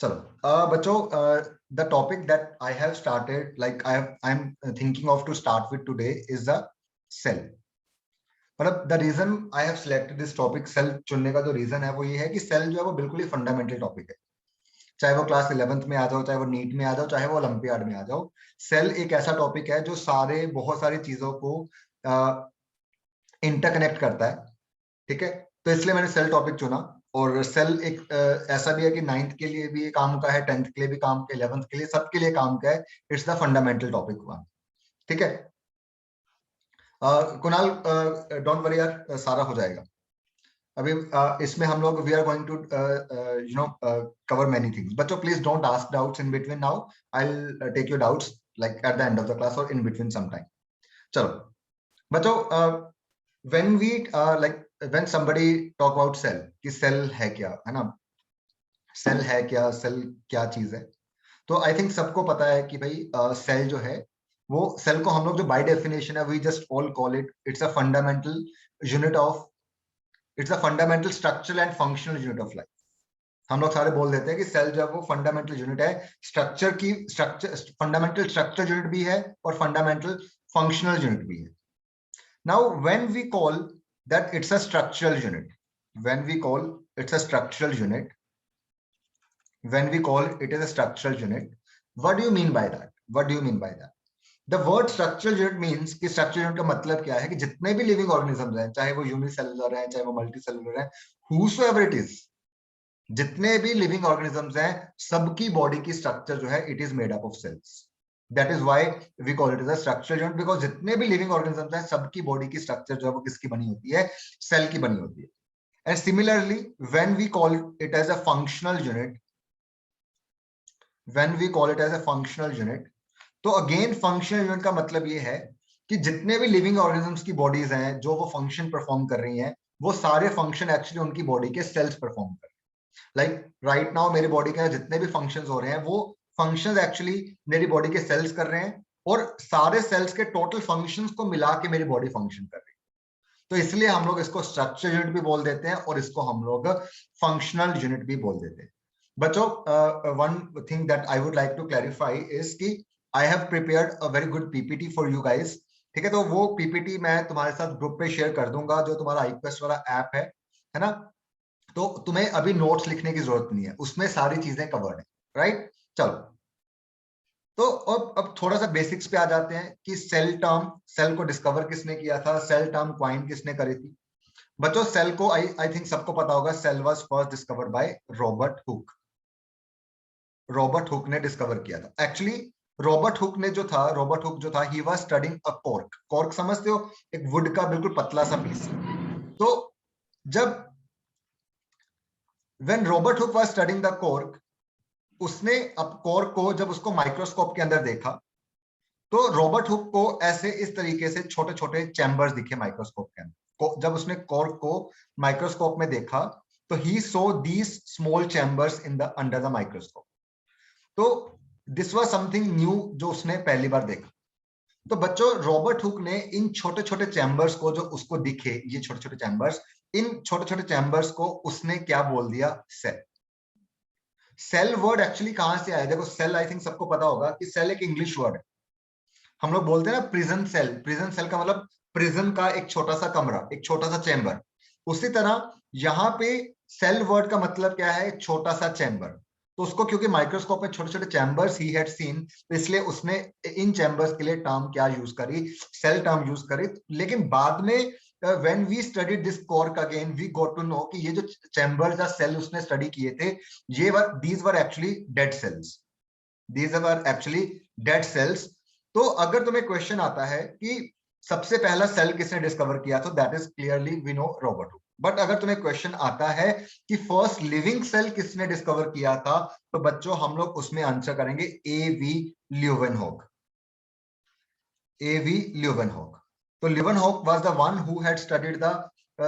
चलो बच्चों, the topic that I have started, like I am thinking of to start with today is the cell. मतलब the reason I have selected this topic, cell चुनने का जो reason है वो ये है कि सेल जो है वो बिल्कुल ही फंडामेंटल टॉपिक है। चाहे वो क्लास 11th में आ जाओ, चाहे वो नीट में आ जाओ, चाहे वो ओलंपियाड में आ जाओ, सेल एक ऐसा टॉपिक है जो बहुत सारी चीजों को इंटरकनेक्ट करता है। ठीक है, तो इसलिए मैंने सेल टॉपिक चुना। और सेल एक ऐसा भी है कि 9th के लिए भी काम का है, 10th के लिए भी काम का, 11th के लिए, सबके लिए काम का है। It's the fundamental topic one. ठीक है कुणाल, डोंट वरी यार, सारा हो जाएगा। अभी इसमें हम लोग we are going to cover many things. बच्चों please don't ask doubts in between now. I will take your doubts like at the end of the class और इन बिटवीन सम टाइम। चलो बच्चों, when we like when somebody talk about cell कि cell है क्या, है ना, cell है क्या, सेल क्या चीज है। तो आई थिंक सबको पता है कि भाई सेल जो है वो, सेल को हम लोग जो बाय डेफिनेशन है we just all call it, it's a fundamental unit of, it's a fundamental structural and functional unit of life. हम लोग सारे बोल देते हैं कि सेल जो है वो फंडामेंटल यूनिट है, स्ट्रक्चर की, स्ट्रक्चर फंडामेंटल स्ट्रक्चर यूनिट भी है और फंडामेंटल फंक्शनल यूनिट भी है। Now, when we call that it's a structural unit, when we call it's a structural unit, when we call it is a structural unit, what do you mean by that? What do you mean by that? The word structural unit means कि structural unit का मतलब क्या है कि जितने भी living organisms हैं, चाहे वो यूनिसेलुलर हैं, चाहे वो मल्टीसेलुलर हैं, whosoever it is, जितने भी लिविंग ऑर्गेनिजम्स हैं, सबकी बॉडी की स्ट्रक्चर जो है it is made up of cells. That is why we call it as a structural unit, because जितने भी लिविंग ऑर्गेनिजम्स हैं सबकी बॉडी की स्ट्रक्चर जो है वो किसकी बनी होती है, सेल की बनी होती है। And similarly when we call it as a functional unit, when we call it as a functional unit, तो अगेन फंक्शनल यूनिट का मतलब ये है कि जितने भी लिविंग ऑर्गेनिजम्स की बॉडीज हैं जो वो फंक्शन परफॉर्म कर रही हैं, वो सारे फंक्शन एक्चुअली उनकी बॉडी के सेल्स परफॉर्म कर रहे हैं। लाइक राइट नाउ मेरी बॉडी के जितने भी फंक्शंस हो रहे हैं वो फंक्शंस एक्चुअली मेरी बॉडी के सेल्स कर रहे हैं, और सारे सेल्स के टोटल फंक्शंस को मिला के मेरी बॉडी फंक्शन कर रही है। तो इसलिए हम लोग इसको स्ट्रक्चर यूनिट भी बोल देते हैं और इसको हम लोग फंक्शनल यूनिट भी बोल देते हैं। बच्चों one thing that I would like to clarify is कि I have prepared a very good PPT for you guys. ठीक है, तो वो पीपीटी मैं तुम्हारे साथ ग्रुप पे शेयर कर दूंगा, जो तुम्हारा iQuest वाला ऐप है ना। तो तुम्हें अभी नोट्स लिखने की जरूरत नहीं है, उसमें सारी चीजें कवर्ड है। राइट, चलो तो अब थोड़ा सा बेसिक्स पे आ जाते हैं कि सेल टर्म, सेल को डिस्कवर किसने किया था, सेल टर्म क्वाइन किसने करी थी। बच्चों सेल को आई थिंक सबको पता होगा, cell was first discovered by Robert Hooke. Robert Hooke ने डिस्कवर किया था एक्चुअली। रॉबर्ट हुक जो था ही was studying a cork. Cork समझते हो, एक वुड का बिल्कुल पतला सा पीस। तो जब when Robert Hooke was studying the cork, उसने अब कॉर्क को जब उसको माइक्रोस्कोप के अंदर देखा, तो रॉबर्ट हुक को ऐसे इस तरीके से छोटे छोटे चैम्बर्स दिखे माइक्रोस्कोप के अंदर। जब उसने कॉर्क को माइक्रोस्कोप में देखा तो ही so these small chambers in the under the microscope. तो दिस वाज समथिंग न्यू जो उसने पहली बार देखा। तो बच्चों रॉबर्ट हुक ने इन छोटे छोटे चैम्बर्स को जो उसको दिखे, ये छोटे छोटे चैम्बर्स, इन छोटे छोटे चैम्बर्स को उसने क्या बोल दिया, सेल। सेल वर्ड एक्चुअली कहां से आया, देखो सेल आई थिंक सबको पता होगा कि सेल एक इंग्लिश वर्ड है। हम लोग बोलते हैं ना प्रिजन सेल, प्रिजन सेल का मतलब प्रिजन का एक छोटा सा कमरा, एक छोटा सा चैम्बर। उसी तरह यहाँ पे सेल वर्ड का मतलब क्या है, छोटा सा चैम्बर। तो उसको क्योंकि माइक्रोस्कोप में छोटे छोटे चैम्बर्स ही हैड सीन, तो इसलिए उसने इन चैम्बर्स के लिए टर्म क्या यूज करी, सेल टर्म यूज करी। लेकिन बाद में when we studied this cork again we got to know कि ये जो चैम्बर्स या सेल उसने स्टडी किए थे, ये these were actually dead cells, these were actually dead cells। तो अगर तुम्हें क्वेश्चन आता है कि सबसे पहला सेल किसने डिस्कवर किया, तो that is clearly we know Robert Hooke. But अगर तुम्हें क्वेश्चन आता है कि फर्स्ट लिविंग सेल किसने डिस्कवर किया था, तो बच्चों हम लोग उसमें आंसर करेंगे A V. Leeuwenhoek. A.V. Leeuwenhoek. So Leeuwenhoek was the one who had studied the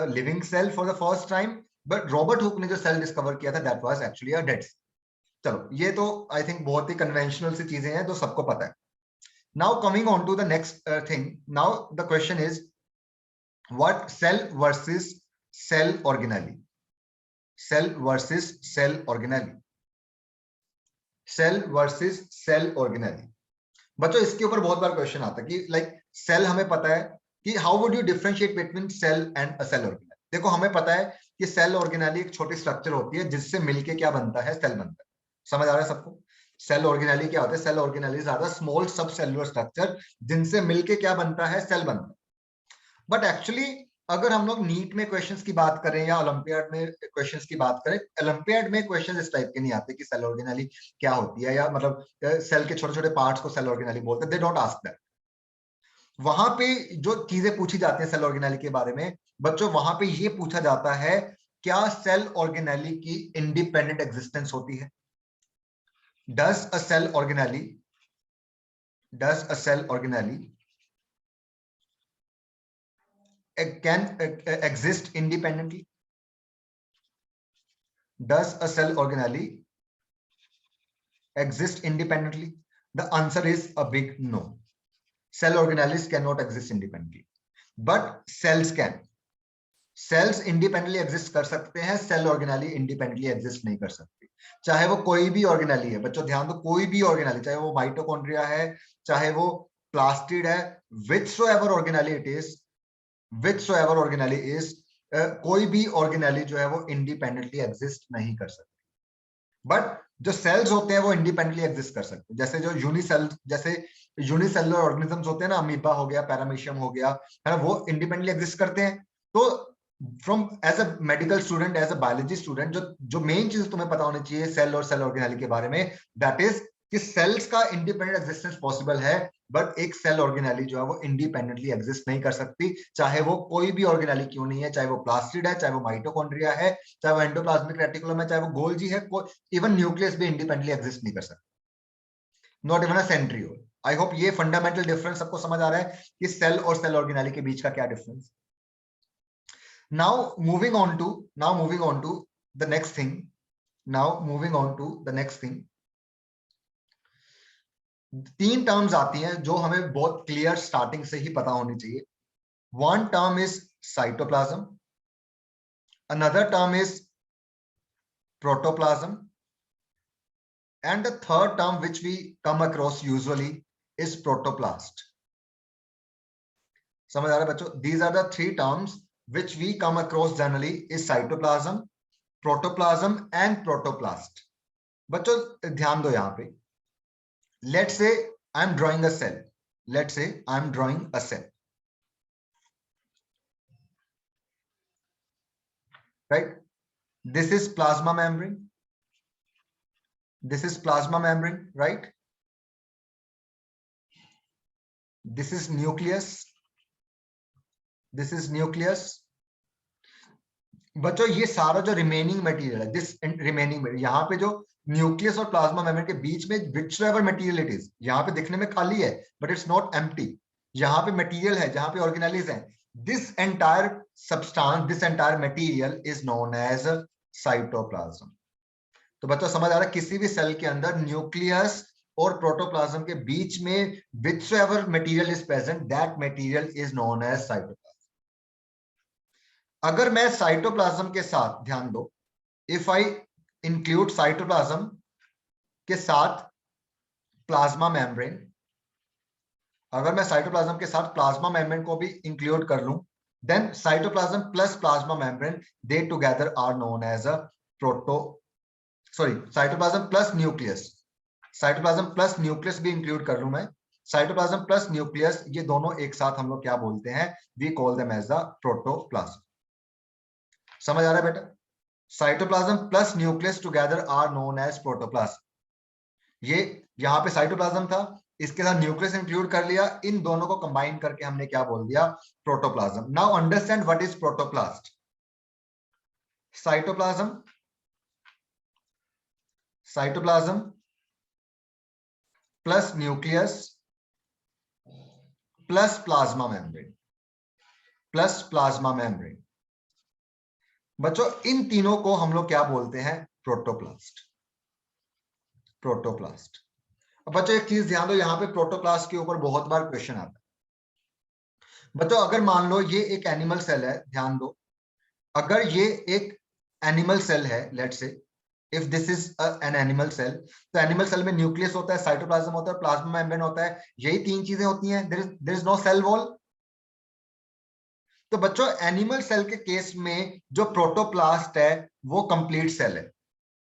living cell for the first time, but Robert Hooke ने जो सेल डिस्कवर किया था that was actually a dead cell। चलो ये तो I think बहुत ही conventional सी चीजें हैं जो सबको पता है। Now coming on to the next thing, now the question is what cell versus cell organelle, cell versus cell organelle। Cell versus cell organelle. बच्चों इसके ऊपर बहुत बार क्वेश्चन आता है कि लाइक सेल हमें पता है कि how would you differentiate between cell and a cell organelle. देखो हमें पता है कि सेल ऑर्गेनेली एक छोटी स्ट्रक्चर होती है जिससे मिलके क्या बनता है, सेल बनता है। समझ आ रहा है सबको? सेल ऑर्गेनेली क्या होता है? Cell organelles are the small sub cellular structure जिनसे मिलके क्या बनता है, सेल बनता है। बट एक्चुअली अगर हम लोग नीट में क्वेश्चंस की बात करें या ओलंपियाड में क्वेश्चंस की बात करें, ओलंपियाड में क्वेश्चंस इस टाइप के नहीं आते कि सेल ऑर्गेनेली क्या होती है, या मतलब सेल के छोटे छोटे पार्ट्स को सेल ऑर्गेनेली बोलते हैं। They don't ask that. वहां पे जो चीजें पूछी जाती हैं सेल ऑर्गेनेली के बारे में बच्चों, वहां पे ये पूछा जाता है क्या सेल ऑर्गेनेली की इंडिपेंडेंट एग्जिस्टेंस होती है? Does a cell organelle can exist independently? Does a cell organelle exist independently? The answer is a big no. Cell organelles cannot exist independently, but cells can. Cells independently exist कर सकते हैं, cell organelle independently exist नहीं कर सकती। चाहे वो कोई भी ऑर्गेनेली है बच्चों, ध्यान दो, कोई भी ऑर्गेनेली, चाहे वो माइटोकॉन्ड्रिया है, चाहे वो प्लास्टिड है, whichsoever organelle it is, whichsoever organelle is, कोई भी ऑर्गेनेली जो है वो इंडिपेंडेंटली एग्जिस्ट नहीं कर सकती। बट जो सेल्स होते हैं वो इंडिपेंडेंटली एग्जिस्ट कर सकते हैं। जैसे यूनिसेलुलर ऑर्गेनिजम्स होते हैं ना, अमीबा हो गया, पैरामीशियम हो गया, है ना, वो इंडिपेंडेंटली एग्जिस्ट करते हैं। तो from as a medical student, as a biology student, जो मेन चीज तुम्हें पता होनी चाहिए सेल और सेल ऑर्गेनेली के बारे में, दैट इज कि सेल्स का इंडिपेंडेंट एग्जिस्टेंस पॉसिबल है, बट एक सेल ऑर्गेनेली जो है वो इंडिपेंडेंटली एग्जिस्ट नहीं कर सकती, चाहे वो कोई भी ऑर्गेनेली क्यों नहीं है, चाहे वो प्लास्टिड है, चाहे वो माइटोकॉन्ड्रिया है, चाहे वो एंडोप्लाज्मिक रेटिकुलम है, चाहे वो गोल्जी है, इवन न्यूक्लियस भी इंडिपेंडेंटली एग्जिस्ट नहीं कर सकता, not even a centriole. I hope ये फंडामेंटल डिफरेंस सबको समझ आ रहा है कि सेल और सेल ऑर्गेनेली के बीच का क्या difference. Now moving on to the next thing. तीन टर्म्स आती हैं जो हमें बहुत क्लियर स्टार्टिंग से ही पता होनी चाहिए। One term is cytoplasm, another term is protoplasm, and the third term which we come across usually is protoplast. समझ आ रहा है बच्चों? These are the three terms which we come across generally is cytoplasm, protoplasm and protoplast. बच्चों ध्यान दो यहां पे, let's say I'm drawing a cell. Right? This is plasma membrane. Right? This is nucleus. बच्चों ये सारा जो रिमेनिंग मटेरियल है, दिस रिमेनिंग मटेरियल, यहाँ पे जो न्यूक्लियस और प्लाज्मा मेम्ब्रेन के बीच में व्हिचएवर मटेरियल इट इज, यहाँ पे दिखने में खाली है बट इट्स नॉट एम्प्टी, यहाँ पे मटेरियल है, जहाँ पे ऑर्गेनेलिज हैं, this entire substance, this entire material is known as cytoplasm. तो बच्चों समझ आ रहा है, किसी भी सेल के अंदर न्यूक्लियस और प्रोटोप्लाज्म के बीच में whichever material is present, that material is known as cytoplasm. अगर मैं साइटोप्लाज्म के साथ, ध्यान दो, इफ आई इंक्लूड साइटोप्लाज्म के साथ प्लाज्मा मेम्ब्रेन, अगर मैं साइटोप्लाज्म के साथ प्लाज्मा मेम्ब्रेन को भी इंक्लूड कर लूं, then cytoplasm plus plasma membrane, they together are known as a cytoplasm plus nucleus भी इंक्लूड कर लूं मैं, साइटोप्लाज्म प्लस न्यूक्लियस, ये दोनों एक साथ हम लोग क्या बोलते हैं, we call them as the protoplasm. समझ आ रहा है बेटा? Cytoplasm plus nucleus together are known as protoplasm. ये यहाँ पे साइटोप्लाज्म था, इसके साथ न्यूक्लियस इंक्लूड कर लिया, इन दोनों को कंबाइन करके हमने क्या बोल दिया, protoplasm. Now understand what is protoplast. Cytoplasm plus nucleus plus plasma membrane, बच्चों इन तीनों को हम लोग क्या बोलते हैं, प्रोटोप्लास्ट। अब बच्चों एक चीज ध्यान दो, यहाँ पे प्रोटोप्लास्ट के ऊपर बहुत बार क्वेश्चन आता है। बच्चों अगर मान लो ये एक एनिमल सेल है, ध्यान दो, अगर ये एक एनिमल सेल है, let's say if this is an animal cell, तो एनिमल सेल में न्यूक्लियस होता है, साइटोप्लाज्म होता है, प्लाज्मा मेम्ब्रेन होता है, यही तीन चीजें होती हैं, there is no cell wall. तो बच्चों एनिमल सेल के केस में जो प्रोटोप्लास्ट है वो कंप्लीट सेल है।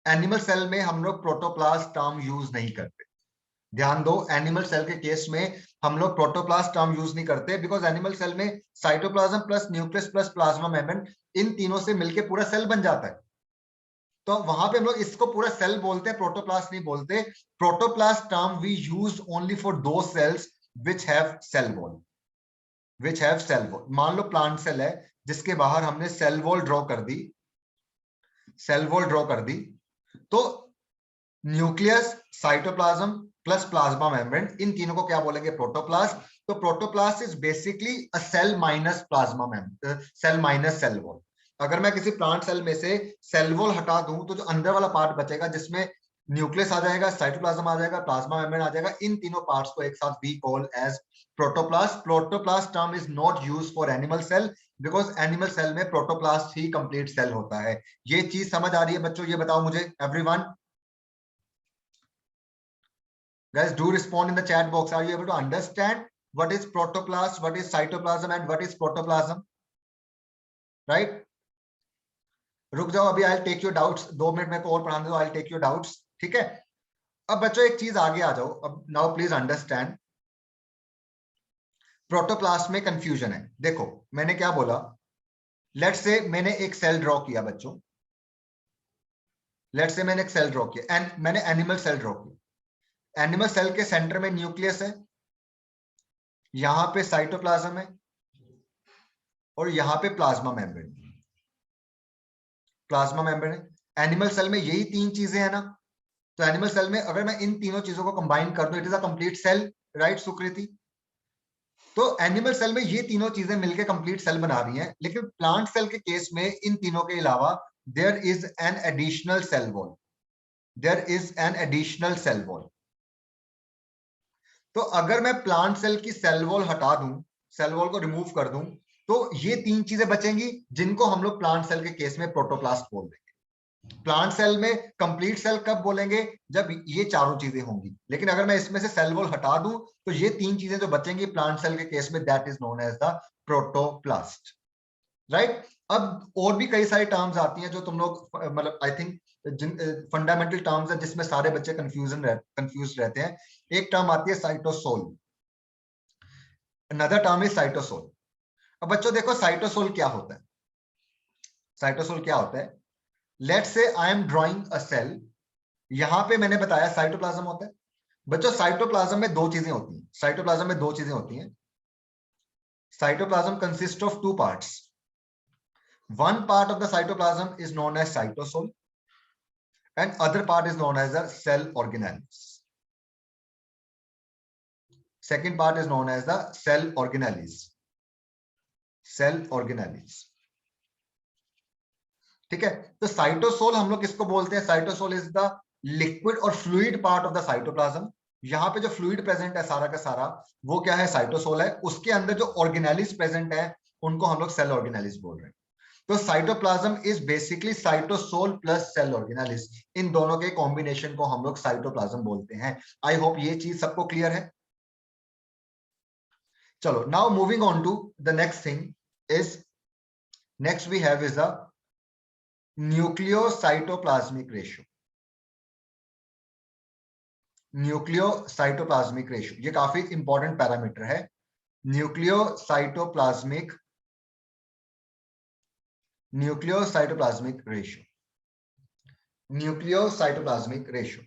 एनिमल सेल में हम लोग प्रोटोप्लास्ट टर्म यूज नहीं करते, ध्यान दो, एनिमल सेल के केस में हम लोग प्रोटोप्लास्ट टर्म यूज नहीं करते, बिकॉज एनिमल सेल में cytoplasm plus nucleus plus plasma membrane, इन तीनों से मिलकर पूरा सेल बन जाता है। तो वहां पे हम लोग इसको पूरा सेल बोलते हैं, प्रोटोप्लास्ट नहीं बोलते। Protoplast term we use only for दो cells which have cell wall, which have cell wall. मान लो प्लांट सेल है जिसके बाहर हमने सेल वॉल ड्रॉ कर दी, सेल वॉल ड्रॉ कर दी, तो nucleus, cytoplasm plus plasma membrane, इन तीनों को क्या बोलेंगे? प्रोटोप्लास्ट। तो protoplast is basically a cell minus plasma membrane, cell minus cell wall. अगर मैं किसी प्लांट सेल में से सेल वॉल हटा दूं तो जो अंदर वाला पार्ट बचेगा जिसमें न्यूक्लियस आ जाएगा, साइटोप्लाज्म आ जाएगा, प्लाज्मा मेम्ब्रेन आ जाएगा, इन तीनों पार्ट्स को एक साथ we call as protoplast. Protoplast term is not used for animal cell, because animal cell में प्रोटोप्लास्ट ही कंप्लीट सेल होता है। ये चीज समझ आ रही है बच्चों? ये बताओ मुझे everyone. Guys, do respond in the chat box. Are you able to understand what is protoplast, what is cytoplasm, and what is protoplasm? Right? रुक जाओ, अभी I'll take your doubts. 2 minute मेरे को और पढ़ाने दो, I'll take your doubts. ठीक है? अब बच्चों एक चीज आगे आ जाओ। अब now please understand. प्रोटोप्लास्ट में कंफ्यूजन है। देखो मैंने क्या बोला, लेट्स से मैंने एक सेल ड्रॉ किया बच्चों, लेट्स से मैंने एक सेल ड्रॉ किया एंड मैंने एनिमल सेल ड्रॉ किया। एनिमल सेल के सेंटर में न्यूक्लियस है, यहां पे साइटोप्लाज्म है और यहां पे प्लाज्मा मेम्ब्रेन, प्लाज्मा मेम्ब्रेन है। एनिमल सेल में यही तीन चीजें हैं ना, तो एनिमल सेल में अगर मैं इन तीनों चीजों को कंबाइन कर दूं, it is a complete cell, right Sukriti? तो एनिमल सेल में ये तीनों चीजें मिलकर कंप्लीट सेल बना रही हैं, लेकिन प्लांट सेल के केस में इन तीनों के अलावा there is an additional cell wall, there is an additional cell wall. तो अगर मैं प्लांट सेल की सेल वॉल हटा दूं, सेल वॉल को रिमूव कर दूं, तो ये तीन चीजें बचेंगी जिनको हम लोग प्लांट सेल के केस में प्रोटोप्लास्ट बोल देंगे। प्लांट सेल में कंप्लीट सेल कब बोलेंगे? जब ये चारों चीजें होंगी। लेकिन अगर मैं इसमें से सेल वॉल हटा दूं तो ये तीन चीजें जो बचेंगी प्लांट सेल के केस में, that is known as the protoplast, right? अब और भी कई सारी टर्म्स आती हैं जो तुम लोग मतलब आई थिंक जिन फंडामेंटल टर्म्स है जिसमें सारे बच्चे कंफ्यूज रहते हैं। एक टर्म आती है cytosol, another term is cytosol. अब बच्चों देखो साइटोसोल क्या होता है, साइटोसोल क्या होता है? Let's say I am drawing a cell, यहां पे मैंने बताया साइटोप्लाज्म होता है। बच्चों साइटोप्लाज्म में दो चीजें होती हैं, साइटोप्लाज्म में दो चीजें होती हैं। Cytoplasm consist of two parts, one part of the cytoplasm is known as cytosol and other part is known as the cell organelles. Second part is known as the cell organelles, cell organelles. ठीक है? तो cytosol हम लोग किसको बोलते हैं? Cytosol is the liquid और fluid part of the cytoplasm. यहाँ पे जो फ्लूइड प्रेजेंट है सारा का सारा, वो क्या है? साइटोसोल है। उसके अंदर जो ऑर्गेनेलिस प्रेजेंट है उनको हम लोग सेल ऑर्गेनेलिस बोल रहे हैं। तो cytoplasm is basically cytosol plus cell organelles, इन दोनों के कॉम्बिनेशन को हम लोग साइटोप्लाज्म बोलते हैं। आई होप ये चीज सबको क्लियर है। चलो now moving on to the next thing is, next we have is the nucleocytoplasmic ratio. Nucleocytoplasmic ratio ये काफी इंपॉर्टेंट पैरामीटर है। Nucleocytoplasmic ratio, nucleocytoplasmic ratio.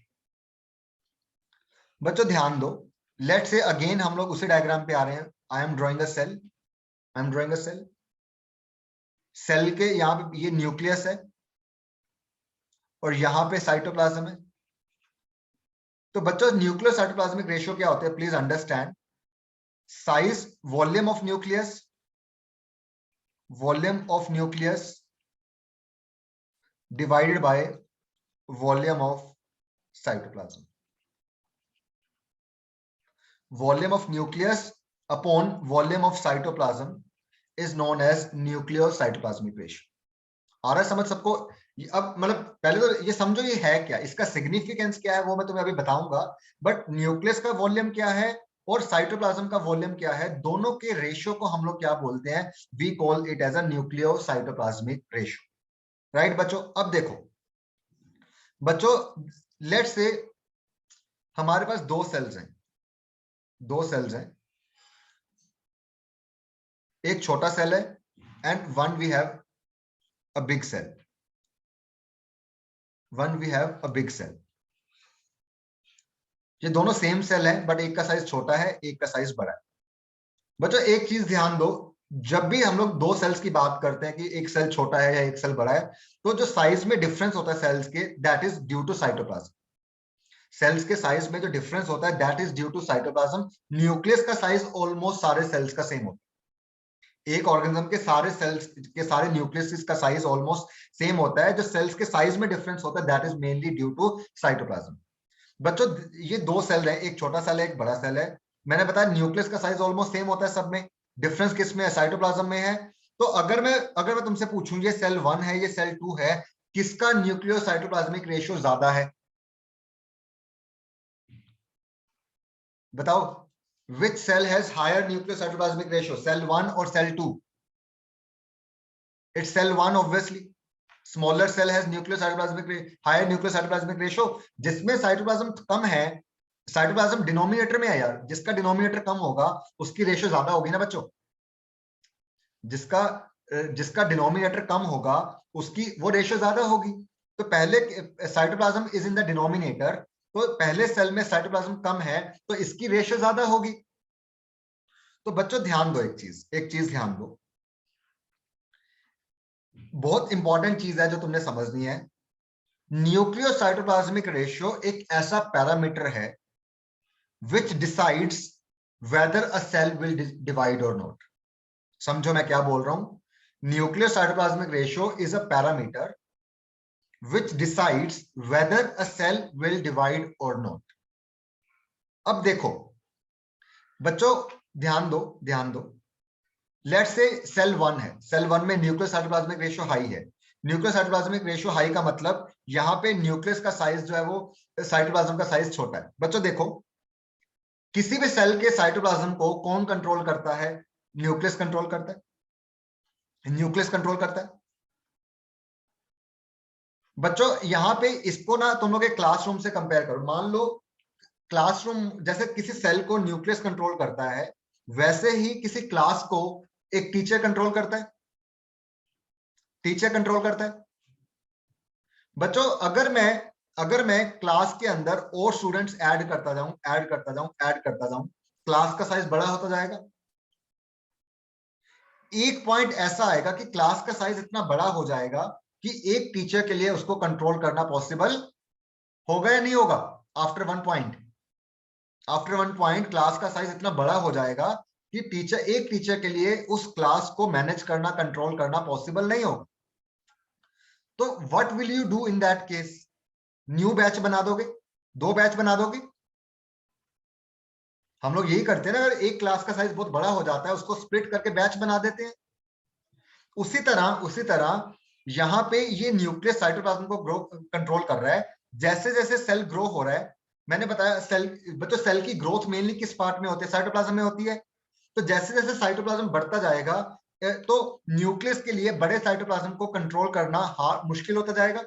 बच्चों ध्यान दो, लेट्स से अगेन हम लोग उसी डायग्राम पे आ रहे हैं। I am drawing a cell, I am drawing a cell, cell के यहां पे ये न्यूक्लियस है और यहां पे साइटोप्लाज्म है। तो बच्चों न्यूक्लियोसाइटोप्लाज्मिक रेशियो क्या होता है? Please understand, size, volume of nucleus, volume of nucleus divided by volume of cytoplasm, volume of nucleus upon volume of cytoplasm is known as nucleocytoplasmic ratio. आ रहा है समझ सबको? अब मतलब पहले तो ये समझो ये है क्या, इसका सिग्निफिकेंस क्या है वो मैं तुम्हें अभी बताऊंगा। बट न्यूक्लियस का वॉल्यूम क्या है और साइटोप्लाज्म का वॉल्यूम क्या है, दोनों के रेशियो को हम लोग क्या बोलते हैं, we call it as a nucleo cytoplasmic ratio. Right बच्चों, अब देखो बच्चों, लेट्स से हमारे पास दो सेल्स हैं, दो सेल्स हैं, एक छोटा सेल है and one we have a big cell, one we have a big cell. ये दोनों सेम सेल है बट एक का साइज छोटा है एक का साइज बड़ा है। बच्चों एक चीज ध्यान दो, जब भी हम लोग दो सेल्स की बात करते हैं कि एक सेल छोटा है या एक सेल बड़ा है, तो जो साइज में डिफरेंस होता है सेल्स के, that is due to cytoplasm. Cells के साइज में जो डिफरेंस होता है that is due to cytoplasm. Nucleus का साइज ऑलमोस्ट सारे सेल्स का सेम होता है, एक ऑर्गेनिज्म के सारे सेल्स के सारे न्यूक्लियस का साइज ऑलमोस्ट सेम होता है। जो सेल्स के साइज में डिफरेंस होता है that is mainly due to cytoplasm. बच्चों ये दो सेल है, एक छोटा सेल है एक बड़ा सेल है। मैंने बताया न्यूक्लियस का साइज ऑलमोस्ट सेम होता है सब में, डिफरेंस किस में है, साइटोप्लाज्म में है। तो अगर मैं तुमसे पूछूं ये सेल 1 है ये सेल 2 है, किसका न्यूक्लियो साइटोप्लाज्मिक रेशियो ज्यादा है, बताओ। Which cell has higher nucleo cytoplasmic ratio, cell 1 और cell 2? It's cell 1 obviously. Smaller cell has nucleocytoplasmic higher nucleo cytoplasmic ratio. जिसमें साइटोप्लाज्म कम है, साइटोप्लाज्म डिनोमिनेटर में है यार, जिसका डिनोमिनेटर कम होगा उसकी रेशियो ज्यादा होगी ना बच्चों। जिसका जिसका डिनोमिनेटर कम होगा उसकी वो रेशियो ज्यादा होगी। तो पहले cytoplasm is in the denominator, तो पहले सेल में साइटोप्लाज्म कम है तो इसकी रेशियो ज्यादा होगी। तो बच्चों ध्यान दो, एक चीज ध्यान दो, बहुत इंपॉर्टेंट चीज है जो तुमने समझनी है। न्यूक्लियो साइटोप्लाज्मिक रेशियो एक ऐसा पैरामीटर है which decides whether a cell will divide और नॉट। समझो मैं क्या बोल रहा हूं, nucleo cytoplasmic ratio is a parameter which decides whether a cell will divide or not। अब देखो बच्चों, ध्यान दो, लेट्स से सेल 1 है, सेल 1 में न्यूक्लियस साइटोप्लाज्मिक रेशियो हाई है। न्यूक्लियस साइटोप्लाज्मिक रेशियो हाई का मतलब यहां पे न्यूक्लियस का साइज जो है वो साइटोप्लाज्म का साइज छोटा है। बच्चों देखो, किसी भी सेल के साइटोप्लाज्म को कौन कंट्रोल करता है, न्यूक्लियस कंट्रोल करता है, न्यूक्लियस कंट्रोल करता है। बच्चों यहां पे इसको ना तुम लोग एक क्लासरूम से कंपेयर करो, मान लो क्लासरूम जैसे किसी सेल को न्यूक्लियस कंट्रोल करता है, वैसे ही किसी क्लास को एक टीचर कंट्रोल करता है, टीचर कंट्रोल करता है। बच्चों अगर मैं क्लास के अंदर और स्टूडेंट्स ऐड करता जाऊं, क्लास का साइज बड़ा होता जाएगा। एक पॉइंट ऐसा आएगा कि क्लास का साइज इतना बड़ा हो जाएगा कि एक टीचर के लिए उसको कंट्रोल करना पॉसिबल होगा या नहीं होगा। आफ्टर वन पॉइंट क्लास का साइज इतना बड़ा हो जाएगा कि एक टीचर के लिए उस क्लास को मैनेज करना, कंट्रोल करना पॉसिबल नहीं होगा। तो what will you do in that case, new batch बना दोगे, दो बैच बना दोगे। हम लोग यही करते हैं ना, अगर एक क्लास का साइज बहुत बड़ा हो जाता है उसको स्प्लिट करके बैच बना देते हैं। उसी तरह यहां पे ये न्यूक्लियस साइटोप्लाज्म को ग्रो कंट्रोल कर रहा है। जैसे जैसे सेल ग्रो हो रहा है, मैंने बताया बच्चों सेल की ग्रोथ मेनली किस पार्ट में होती है, साइटोप्लाज्म में होती है। तो जैसे जैसे साइटोप्लाज्म बढ़ता जाएगा तो न्यूक्लियस के लिए बड़े साइटोप्लाज्म को कंट्रोल करना मुश्किल होता जाएगा।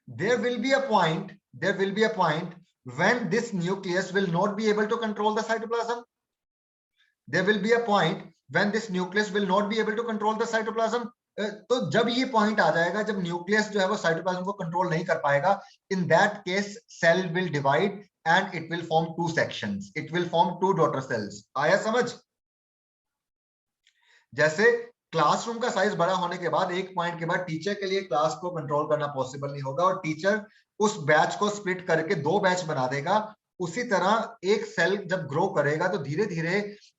There will be a point when this nucleus will not be able to control the cytoplasm. There will be a point when this nucleus will not be able to control the cytoplasm. तो जब ये point आ जाएगा जब nucleus जो है वो cytoplasm को control नहीं कर पाएगा, in that case cell will divide and it will form two sections, it will form two daughter cells. आया समझ? जैसे क्लासरूम का साइज बड़ा होने के बाद एक पॉइंट के बाद टीचर के लिए क्लास को कंट्रोल करना पॉसिबल नहीं होगा और टीचर उस बैच को स्प्लिट करके दो बैच बना देगा। उसी तरह एक सेल जब ग्रो करेगा तो धीरे धीरे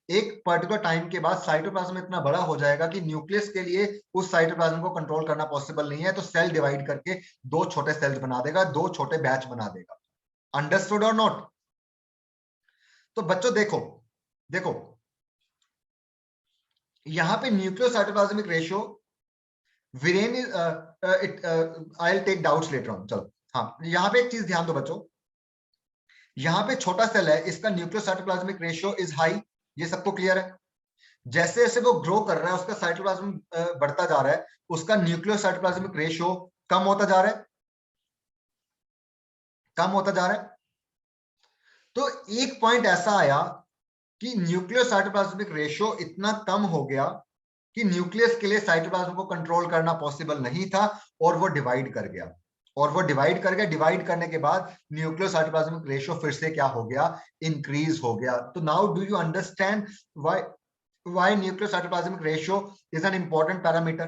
एक पर्टिकुलर टाइम के बाद साइटोप्लाज्म इतना बड़ा हो जाएगा कि न्यूक्लियस के लिए उस साइटोप्लाज्म को कंट्रोल करना पॉसिबल नहीं है, तो सेल डिवाइड करके दो छोटे सेल्स बना देगा, दो छोटे बैच बना देगा। अंडरस्टूड और नॉट? तो बच्चों देखो देखो यहां पे nucleo cytoplasmic ratio Viren I'll take doubts later on. चलो हाँ, यहाँ पे एक चीज ध्यान दो बच्चों, यहाँ पे छोटा सेल है, इसका न्यूक्लियोसाइटोप्लाज्मिक रेशियो इज हाई, ये सबको क्लियर है। जैसे जैसे वो ग्रो कर रहा है, उसका साइटोप्लाज्म बढ़ता जा रहा है, उसका न्यूक्लियोसाइटोप्लाज्मिक रेशियो कम होता जा रहा है, कम होता जा रहा है। तो एक पॉइंट ऐसा आया कि न्यूक्लियोसाइटोप्लाज्मिक रेशियो इतना कम हो गया कि न्यूक्लियस के लिए साइटोप्लाज्म को कंट्रोल करना पॉसिबल नहीं था, और वो डिवाइड कर गया, और वो डिवाइड कर गया। डिवाइड करने के बाद न्यूक्लियोसाइटोप्लाज्मिक रेशियो फिर से क्या हो गया, इंक्रीज हो गया। तो now do you understand why nucleocytoplasmic ratio is an important parameter?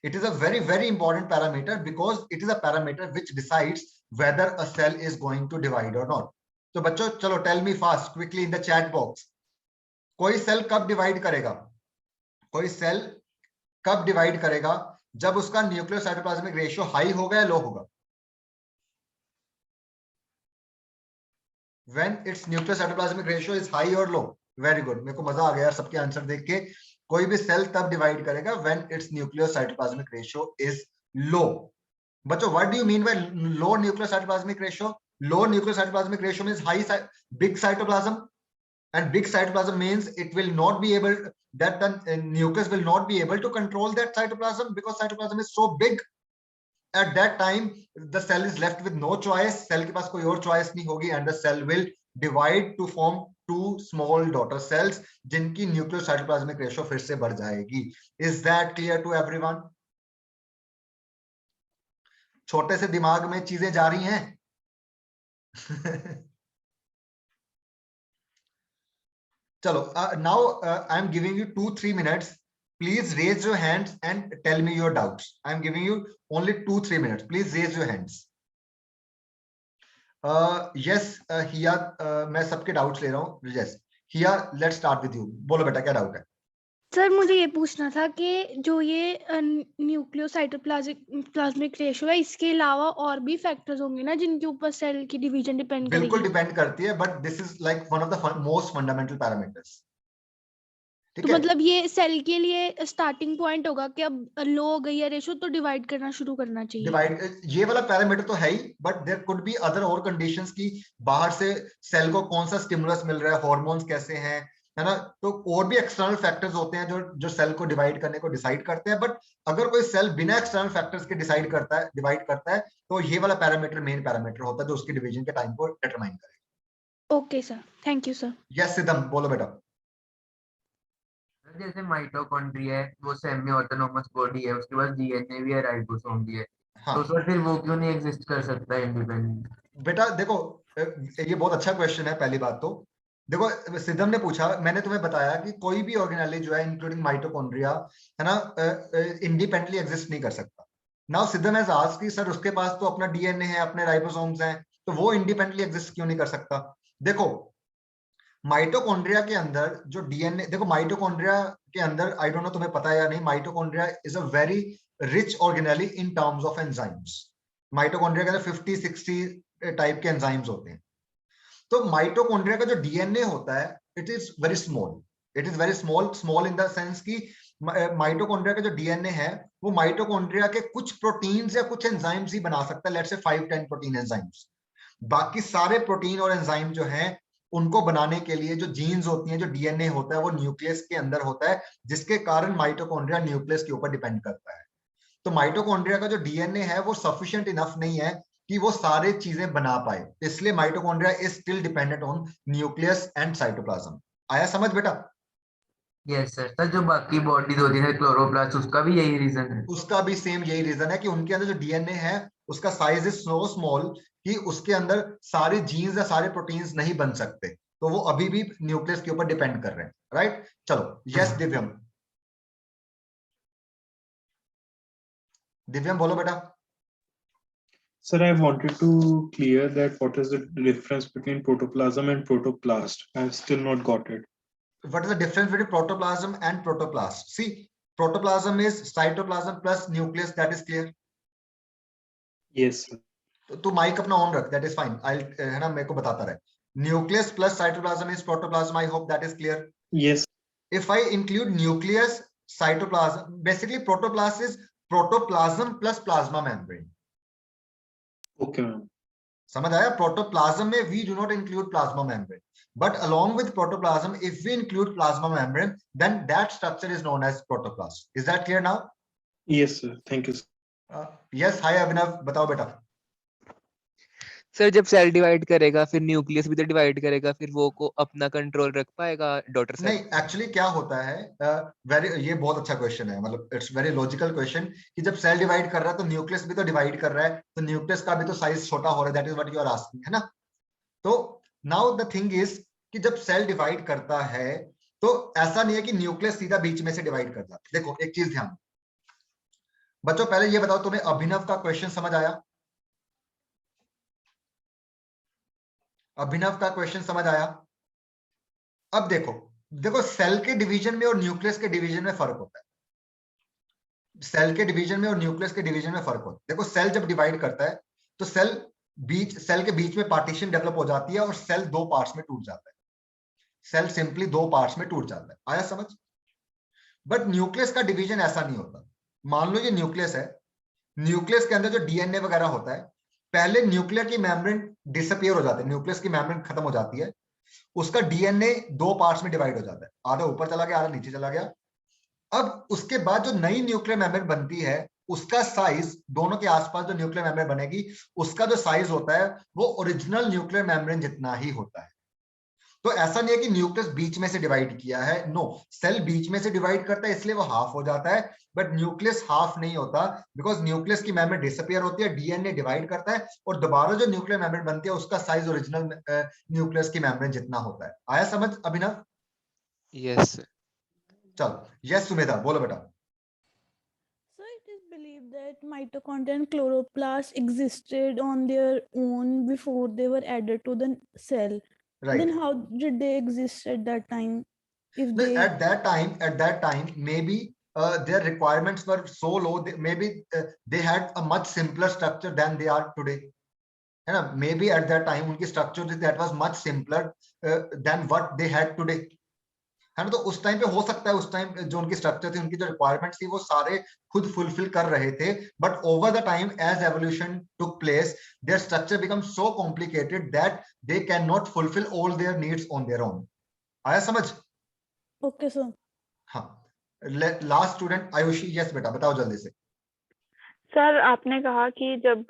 It is a very important parameter because it is a parameter which decides whether a cell is going to divide or not. तो बच्चों चलो, tell me fast quickly in the chat box, कोई cell कब divide करेगा, कोई cell कब divide करेगा, जब उसका न्यूक्लियोसाइटोप्लाज्मिक रेशियो हाई होगा या लो होगा? When its nucleocytoplasmic ratio is high or low? Very good, मेरे को मजा आ गया सबके आंसर देख के। कोई भी सेल तब डिवाइड करेगा when its nucleocytoplasmic ratio is low. बच्चों what do you mean by low nucleocytoplasmic ratio? Low nucleocytoplasmic ratio means big cytoplasm, and big cytoplasm means it will not be able, that the nucleus will not be able to control that cytoplasm because cytoplasm is so big. At that time the cell is left with no choice, cell के पास कोई और choice नहीं होगी, and the cell will divide to form two small daughter cells जिनकी nucleocytoplasmic ratio फिर से बढ़ जाएगी. Is that clear to everyone? छोटे से दिमाग में चीजें जा रही हैं? चलो, now I am giving you 2-3 minutes. Please raise your hands and tell me your doubts. I am giving you only 2-3 minutes. Please raise your hands. Yes, हिया, मैं सबके डाउट्स ले रहा हूँ। Yes, here, let's start with you. बोलो बेटा, क्या doubt है? Sir मुझे ये पूछना था कि जो ये न्यूक्लियोसाइटोप्लाज्मिक रेशियो है, इसके अलावा और भी फैक्टर्स होंगे ना जिनके ऊपर सेल की डिवीजन डिपेंड करेगी? बिल्कुल डिपेंड करती है, but this is like one of the most fundamental parameters. तो मतलब ये सेल के लिए स्टार्टिंग पॉइंट होगा कि अब लो हो गई है रेशियो तो डिवाइड करना शुरू करना चाहिए। डिवाइड, ये वाला पैरामीटर तो है ही, but there could be other और कंडीशंस की बाहर से सेल को कौन सा स्टिमुलस मिल रहा है, हार्मोन्स कैसे हैं, है ना। तो और भी एक्सटर्नल फैक्टर्स होते हैं जो सेल को डिवाइड करने को डिसाइड करते हैं। बट अगर कोई सेल बिना एक्सटर्नल फैक्टर्स के डिवाइड करता है तो ये वाला पैरामीटर मेन पैरामीटर होता है जो उसकी डिवीजन के टाइम को डिटरमाइन करेगा। Okay sir, thank you sir. Yes Siddham, बोलो बेटा। जैसे माइटोकॉन्ड्रिया है, वो सेमी ऑटोनोमस बॉडी है, उसके पास डीएनए भी है, राइबोसोम भी है। हाँ, तो सर फिर वो क्यों नहीं एग्जिस्ट कर सकता इंडिपेंडेंट? बेटा देखो, ये बहुत अच्छा क्वेश्चन है। पहली बात तो देखो, सिद्धम ने पूछा, मैंने तुम्हें बताया कि कोई भी ऑर्गेनेली जो है इंक्लूडिंग माइटोकॉन्ड्रिया, है ना, इंडिपेंडेंटली एग्जिस्ट नहीं कर सकता। नाउ सिद्धम हैज आस्क्ड कि सर उसके पास तो अपना डीएनए है, अपने राइबोसोम्स हैं, तो वो इंडिपेंडेंटली एग्जिस्ट क्यों नहीं कर सकता? देखो, माइटोकॉन्ड्रिया के अंदर जो डीएनए, देखो माइटोकॉन्ड्रिया के अंदर, आई डोंट नो तुम्हें पता है या नहीं, mitochondria is a very rich organelle in terms of enzymes. Mitochondria के अंदर 50-60 टाइप के एंजाइम्स होते हैं। तो माइटोकॉन्ड्रिया का जो डीएनए होता है, it is very small, it is very small in the sense कि माइटोकॉन्ड्रिया का जो डीएनए है वो माइटोकॉन्ड्रिया के कुछ प्रोटीन्स या कुछ एंजाइम्स ही बना सकता है, लेट्स से 5-10 प्रोटीन एंजाइम्स। बाकी सारे प्रोटीन और एंजाइम जो हैं उनको बनाने के लिए जो जीन्स होती हैं, जो डीएनए होता है, वो न्यूक्लियस के अंदर होता है, जिसके कारण माइटोकॉन्ड्रिया न्यूक्लियस के ऊपर डिपेंड करता है। तो माइटोकॉन्ड्रिया का जो डीएनए है वो सफिशिएंट इनफ नहीं है कि वो सारे चीजें बना पाए, इसलिए mitochondria is still dependent on nucleus and cytoplasm. आया समझ बेटा? Yes sir. सर जो बाकी बॉडीज होती है, क्लोरोप्लास्ट, उसका भी यही रीजन है? उसका भी सेम यही रीजन है कि उनके अंदर जो डीएनए है उसका साइज इज सो स्मॉल कि उसके अंदर सारे जीन्स या सारे प्रोटीन्स नहीं बन सकते, तो वो अभी भी न्यूक्लियस के ऊपर डिपेंड कर रहे हैं, राइट। चलो, यस दिव्यम, दिव्यम बोलो बेटा। Sir, I wanted to clear that what is the difference between protoplasm and protoplast. I've still not got it. What is the difference between protoplasm and protoplast? See, protoplasm is cytoplasm plus nucleus, that is clear. Yes, sir. तो mic अपना on रख, that is fine, I'll, है ना, मेरे को बताता रहे। Nucleus plus cytoplasm is protoplasm, I hope that is clear. Yes. If I include nucleus, cytoplasm. Basically, protoplast is protoplasm plus plasma membrane. Okay, ma'am. समझ आया? Protoplasm में we do not include plasma membrane, but along with protoplasm, if we include plasma membrane, then that structure is known as protoplast. Is that clear now? Yes, sir. Thank you, sir. Yes, hi Abhinav, बताओ बेटा. Sir जब cell divide करेगा फिर nucleus भी तो divide करेगा, फिर वो को अपना कंट्रोल रख पाएगा डॉटर सेल? नहीं, एक्चुअली क्या होता है, ये बहुत अच्छा क्वेश्चन है, मतलब इट्स वेरी लॉजिकल क्वेश्चन कि जब सेल डिवाइड कर रहा है तो न्यूक्लियस भी तो डिवाइड कर रहा है, तो न्यूक्लियस का भी तो साइज छोटा हो रहा है. That is what you are asking, है ना? तो नाउ द थिंग इज कि जब सेल डिवाइड करता है तो ऐसा नहीं है कि न्यूक्लियस सीधा बीच में से डिवाइड करता है. देखो एक चीज ध्यान बच्चों, पहले ये बताओ तुम्हें अभिनव का क्वेश्चन समझ आया? अभिनव का क्वेश्चन समझ आया? अब देखो सेल के डिवीजन में और न्यूक्लियस के डिवीजन में फर्क होता है. सेल के डिवीजन में और न्यूक्लियस के डिवीजन में फर्क होता है. देखो सेल जब डिवाइड करता है तो सेल के बीच में पार्टीशन डेवलप हो जाती है और सेल दो पार्ट्स में टूट जाता है. सेल सिंपली दो पार्ट्स में टूट जाता है. आया समझ? बट न्यूक्लियस का डिवीजन ऐसा नहीं होता. मान लो ये न्यूक्लियस है, न्यूक्लियस के अंदर जो डीएनए वगैरह होता है, पहले न्यूक्लियर की मेम्ब्रेन डिसअपियर हो जाती है, न्यूक्लियस की मेम्ब्रेन खत्म हो जाती है, उसका डीएनए दो पार्ट्स में डिवाइड हो जाता है, आधा ऊपर चला गया, आधा नीचे चला गया. अब उसके बाद जो नई न्यूक्लियर मेम्ब्रेन बनती है, उसका साइज, दोनों के आसपास जो न्यूक्लियर मेम्ब्रेन बनेगी, उसका जो साइज होता है वो ओरिजिनल न्यूक्लियर मेम्ब्रेन जितना ही होता है. तो ऐसा नहीं है कि न्यूक्लियस बीच में से डिवाइड किया है. नो, सेल बीच में से डिवाइड करता है इसलिए वो हाफ हो जाता है, बट न्यूक्लियस हाफ नहीं होता, बिकॉज न्यूक्लियस की मेम्ब्रेन डिसअपियर होती है, डीएनए डिवाइड करता है और दोबारा जो न्यूक्लियर मेम्ब्रेन बनती है उसका साइज ओरिजिनल न्यूक्लियस की मेम्ब्रेन जितना होता है. आया समझ अभिनव? यस. चलो, यस सुमेधा बोलो बेटा. So it is believed that mitochondria and chloroplast existed on their own before they were added to the cell. Right. Then how did they exist at that time? If No, they at that time, maybe their requirements were so low. Maybe they had a much simpler structure than they are today. है ना? Maybe at that time उनकी structure that was much simpler than what they had today. है ना? तो उस time पे हो सकता है उस टाइम जो उनकी स्ट्रक्चर थी, उनकी जो रिक्वायरमेंट्स थी, वो सारे खुद फुलफिल कर रहे थे. But over the time as evolution took place, their structure become so complicated that they can not fulfil all their needs on their own. आया समझ? okay sir. हाँ, लास्ट स्टूडेंट आयुषी. यस बेटा बताओ जल्दी से. सर आपने कहा कि जब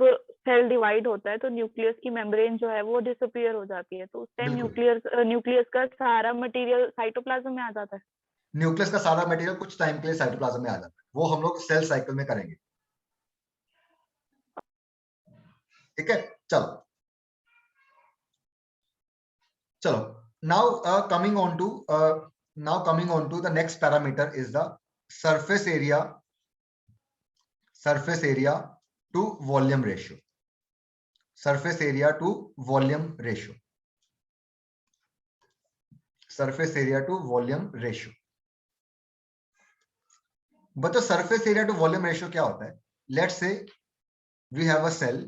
सेल डिवाइड होता है तो न्यूक्लियस की मेम्ब्रेन जो है वो डिसअपियर हो जाती है, तो उस टाइम न्यूक्लियस का सारा मटेरियल साइटोप्लाज्म में आ जाता है. न्यूक्लियस का सारा मटेरियल कुछ टाइम के लिए साइटोप्लाज्म में आ जाता है, वो हम लोग सेल साइकिल में करेंगे. ठीक है, चलो now coming on to the next parameter is the surface area to volume ratio. Surface area to volume ratio. Surface area to volume ratio. बच्चों surface area to volume ratio क्या होता है? Let's say we have a cell.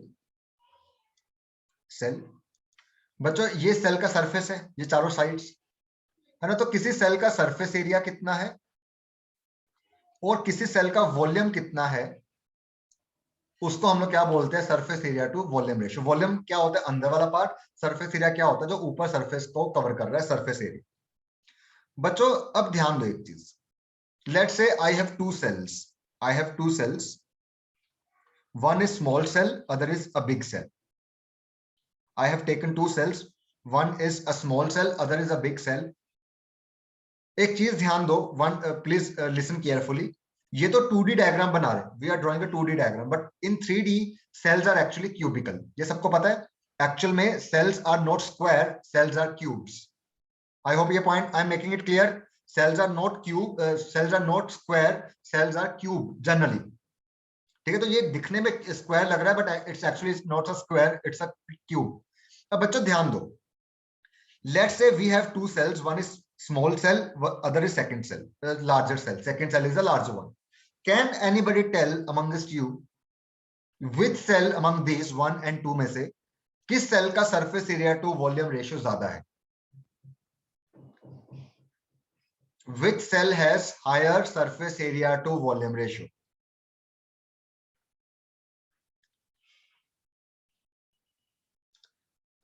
बच्चों ये cell का surface है, ये चारों साइड्स है ना. तो किसी सेल का सरफेस एरिया कितना है और किसी सेल का वॉल्यूम कितना है, उसको हम लोग क्या बोलते हैं? Surface area to volume ratio. Volume क्या होता है? अंदर वाला पार्ट. सरफेस एरिया क्या होता है? जो ऊपर सरफेस को कवर कर रहा है, सरफेस एरिया. बच्चों अब ध्यान दो एक चीज. Let's say I have two cells. One is small cell, other is a big cell. I have taken two cells. One is a small cell, other is a big cell. एक चीज ध्यान दो, please listen carefully. ये तो 2D diagram बना रहे. We are drawing a 2D diagram, but in 3D cells are actually cubical. ये सबको पता है. Actual में cells are not square, cells are cubes. I hope ये point I am making it clear. Cells are not square, cells are cube generally. ठीक है, तो ये दिखने में स्क्वायर लग रहा है, but it's actually not a square, it's a cube. अब बच्चों ध्यान दो. Let's say we have two cells, one is small cell, other is second cell, larger cell. Second cell is the larger one. Can anybody tell amongst you which cell among this 1 and 2 में से किस सेल का surface area to volume ratio ज्यादा है? which cell has higher surface area to volume ratio?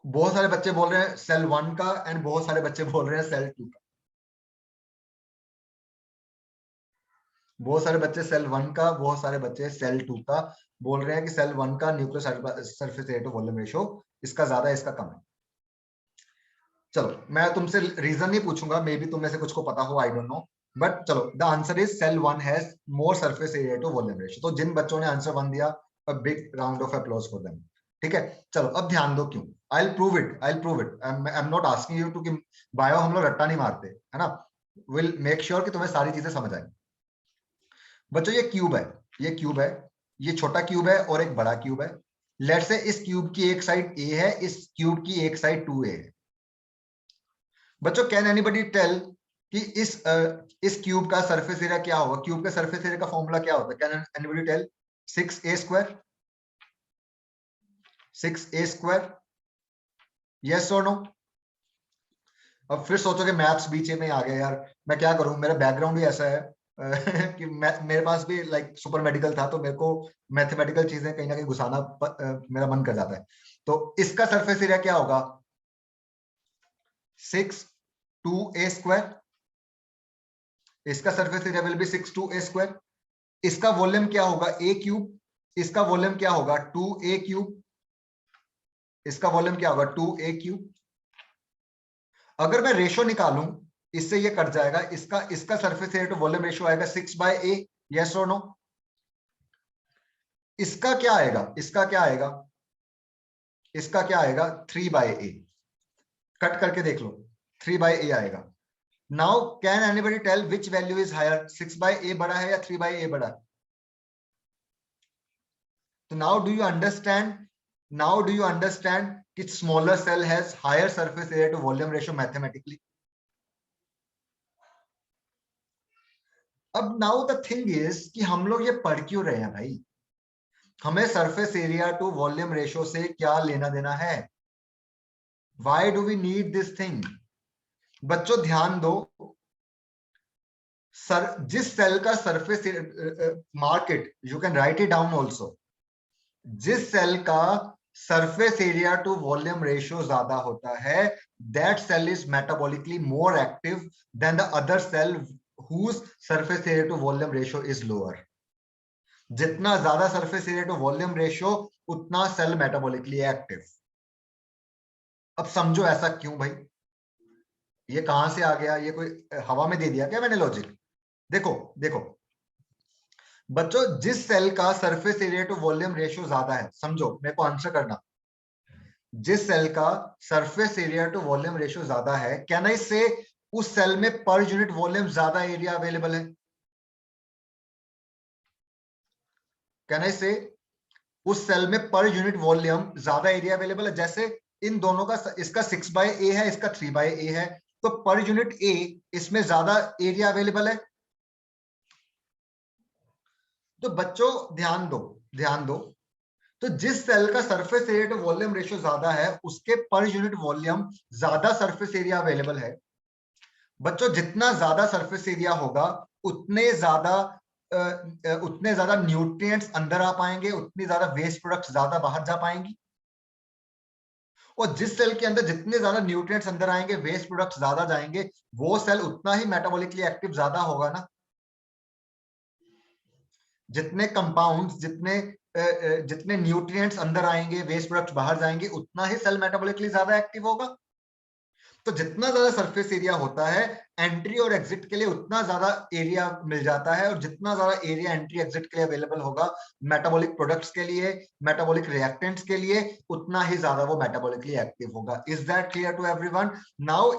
बहुत सारे बच्चे बोल रहे हैं सेल 1 का एंड बहुत सारे बच्चे बोल रहे हैं सेल 2 का। बहुत सारे बच्चे सेल 1 का, बहुत सारे बच्चे सेल 2 का बोल रहे हैं कि सेल 1 का nuclear surface area to volume ratio इसका ज्यादा है, इसका कम है। चलो मैं तुमसे रीजन नहीं पूछूंगा, मे बी तुम में से कुछ को पता हो, आई डोंट नो, बट चलो the answer is cell 1 has more surface area to volume ratio. तो जिन बच्चों ने आंसर 1 दिया, a big round of applause for them. ठीक है, चलो अब ध्यान दो क्यों। I will prove it, I will prove it. I am not asking you to कि बायो हम लोग रट्टा नहीं मारते, है ना। विल मेक श्योर कि तुम्हें सारी चीजें समझ आए। बच्चों ये क्यूब है, ये क्यूब है, ये छोटा क्यूब है और एक बड़ा क्यूब है। लेट से इस क्यूब की एक साइड ए है, इस क्यूब की एक साइड 2a है। बच्चों कैन एनीबडी टेल कि इस क्यूब का सरफेस एरिया क्या होगा? क्यूब के सरफेस एरिया का फॉर्मूला क्या होता है? Can anybody tell? 6a स्क्वायर, 6a स्क्वायर, यस और नो? अब फिर सोचोगे मैथ्स बीच में आ गया यार, मैं क्या करूं, मेरा बैकग्राउंड ही ऐसा है कि मेरे पास भी लाइक सुपर मेडिकल था, तो मेरे को मैथमेटिकल चीजें कहीं ना कहीं घुसाना मेरा मन कर जाता है। तो इसका सरफेस एरिया क्या होगा? 6 2a स्क्वायर। इसका surface area will be 6 2a square. इसका वॉल्यूम क्या होगा? a cube. इसका वॉल्यूम क्या होगा? 2a cube. इसका वॉल्यूम क्या होगा? 2a cube. अगर मैं रेशो निकालूं, इससे ये कट जाएगा, इसका surface area to volume ratio आएगा 6/a, यस और नो? इसका क्या आएगा? इसका क्या आएगा? इसका क्या आएगा? 3/a। कट करके देख लो, 3/a आएगा। Now can anybody tell which value is higher? 6/a बड़ा है या 3/a बड़ा है? तो now do you understand, now do you understand कि smaller cell has higher surface area to volume ratio mathematically. अब नाउ द थिंग इज कि हम लोग ये पढ़ क्यों रहे हैं भाई? हमें surface area to volume ratio से क्या लेना देना है? Why do we need this thing? बच्चों ध्यान दो, सर जिस सेल का surface market, you can write it down also, जिस सेल का surface area to volume ratio ज्यादा होता है, that cell is metabolically more active than the other cell whose surface area to volume ratio is lower. जितना ज्यादा surface area to volume ratio, उतना cell metabolically active. अब समझो ऐसा क्यों भाई? ये कहां से आ गया? ये कोई हवा में दे दिया क्या मैंने लॉजिक? देखो देखो बच्चों, जिस सेल का surface area to volume ratio ज्यादा है, समझो, मेरे को आंसर करना, जिस सेल का surface area to volume ratio ज्यादा है, कैन आई से उस सेल में पर यूनिट वॉल्यूम ज्यादा एरिया अवेलेबल है? कैन आई से उस सेल में पर यूनिट वॉल्यूम ज्यादा एरिया अवेलेबल है? जैसे इन दोनों का, इसका 6/a है, इसका 3/a है, तो पर यूनिट a इसमें ज्यादा एरिया अवेलेबल है। तो बच्चों ध्यान दो, ध्यान दो, तो जिस सेल का surface area to volume ratio ज्यादा है, उसके पर यूनिट वॉल्यूम ज्यादा सरफेस एरिया अवेलेबल है। बच्चों जितना ज्यादा सरफेस एरिया होगा, उतने ज्यादा न्यूट्रिएंट्स अंदर आ पाएंगे, उतनी ज्यादा वेस्ट प्रोडक्ट्स ज्यादा बाहर जा पाएंगी। और जिस सेल के अंदर जितने ज्यादा न्यूट्रिएंट्स अंदर आएंगे, वेस्ट प्रोडक्ट्स ज्यादा जाएंगे, वो सेल उतना ही मेटाबॉलिकली एक्टिव ज्यादा होगा ना। जितने कंपाउंड्स, जितने न्यूट्रिएंट्स अंदर आएंगे, वेस्ट प्रोडक्ट्स बाहर जाएंगे, उतना ही सेल मेटाबॉलिकली ज्यादा एक्टिव होगा। तो जितना ज्यादा सरफेस एरिया होता है, एंट्री और एग्जिट के लिए उतना ज्यादा एरिया मिल जाता है, और जितना ज्यादा एरिया एंट्री एग्जिट के लिए अवेलेबल होगा मेटाबॉलिक प्रोडक्ट्स के लिए, मेटाबॉलिक रिएक्टेंट्स के लिए, उतना ही ज्यादा वो मेटाबॉलिकली एक्टिव होगा। Is that clear to everyone? Now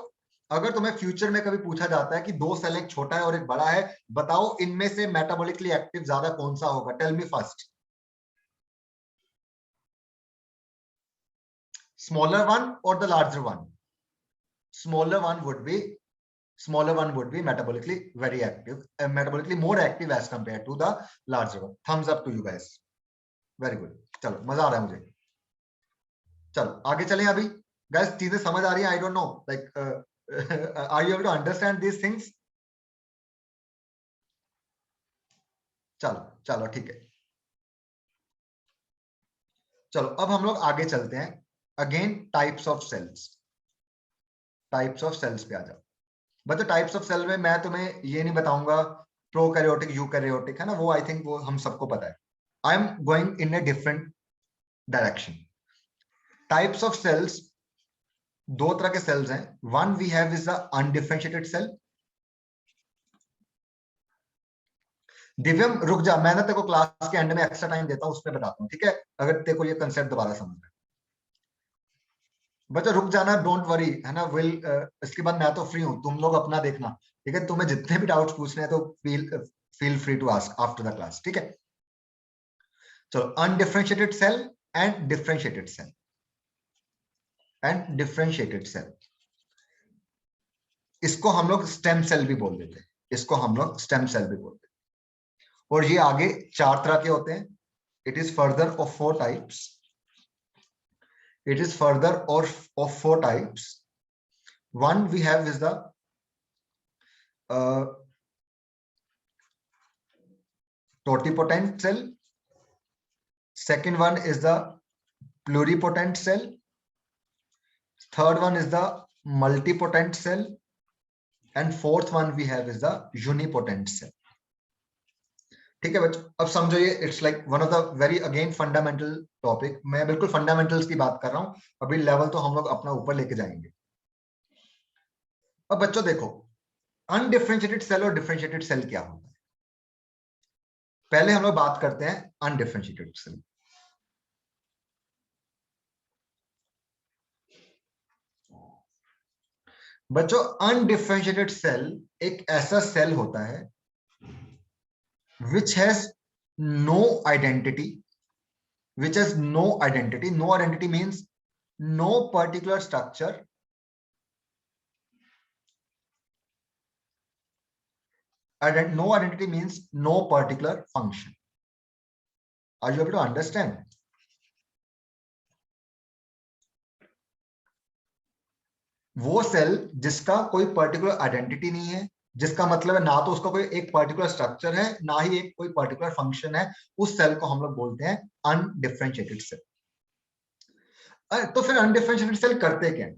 अगर तुम्हें फ्यूचर में कभी पूछा जाता है कि दो सेल, एक छोटा है और एक बड़ा है, बताओ इनमें से मेटाबॉलिकली एक्टिव ज्यादा कौन सा होगा? Tell me first. Smaller one और the larger one? Smaller one would be metabolically very active, metabolically more active as compared to the larger one. Thumbs up to you guys. Very good. चलो मजा आ रहा है मुझे। चलो आगे चलें। अभी guys चीजें समझ आ रही हैं? I don't know, like are you able to understand these things? चलो चलो ठीक है, चलो अब हम लोग आगे चलते हैं। Again types of cells, types of cells पे आ जाओ। बट टाइप्स ऑफ सेल में मैं तुम्हें ये नहीं बताऊंगा प्रोकैरियोटिक यूकैरियोटिक, है ना, वो आई थिंक वो हम सबको पता है। I am going in a different direction. Types of cells, दो तरह के सेल्स हैं। One we have is the undifferentiated cell. Divyam रुक जा, मैं ना तेरे को क्लास के एंड में एक्स्ट्रा टाइम देता हूं, उस पर बताता हूं, ठीक है, अगर तेरे को ये कंसेप्ट दोबारा समझ में। बच्चा रुक जाना, डोंट वरी, है ना, विल इसके बाद मैं तो फ्री हूं, तुम लोग अपना देखना, ठीक है। तुम्हें जितने भी डाउट्स पूछने हैं तो feel free to ask after the class, ठीक है। चलो, undifferentiated cell and differentiated cell, and differentiated cell, इसको हम लोग स्टेम सेल भी बोल देते हैं, इसको हम लोग स्टेम सेल भी बोलते हैं। और ये आगे 4 तरह के होते हैं। It is further of 4 types, it is further of 4 types. One we have is the totipotent cell. Second one is the pluripotent cell. Third one is the multipotent cell, and fourth one we have is the unipotent cell. ठीक है बच्चों, अब समझो ये it's like one of the very again fundamental topic. मैं बिल्कुल fundamentals की बात कर रहा हूं, अभी लेवल तो हम लोग अपना ऊपर लेके जाएंगे। अब बच्चों देखो, अनडिफरेंशिएटेड सेल और डिफरेंशिएटेड सेल क्या होता है। पहले हम लोग बात करते हैं अनडिफरेंशिएटेड सेल। बच्चों, अनडिफरेंशिएटेड सेल एक ऐसा सेल होता है which has no identity, which has no identity. No identity means no particular structure, no identity means no particular function. Are you able to understand? वो सेल जिसका कोई particular identity नहीं है, जिसका मतलब है ना तो उसका कोई एक पर्टिकुलर स्ट्रक्चर है, ना ही एक कोई पर्टिकुलर फंक्शन है, उस सेल को हम लोग बोलते हैं अनडिफरेंशिएटेड सेल। तो फिर अनडिफरेंशिएटेड सेल करते क्या है?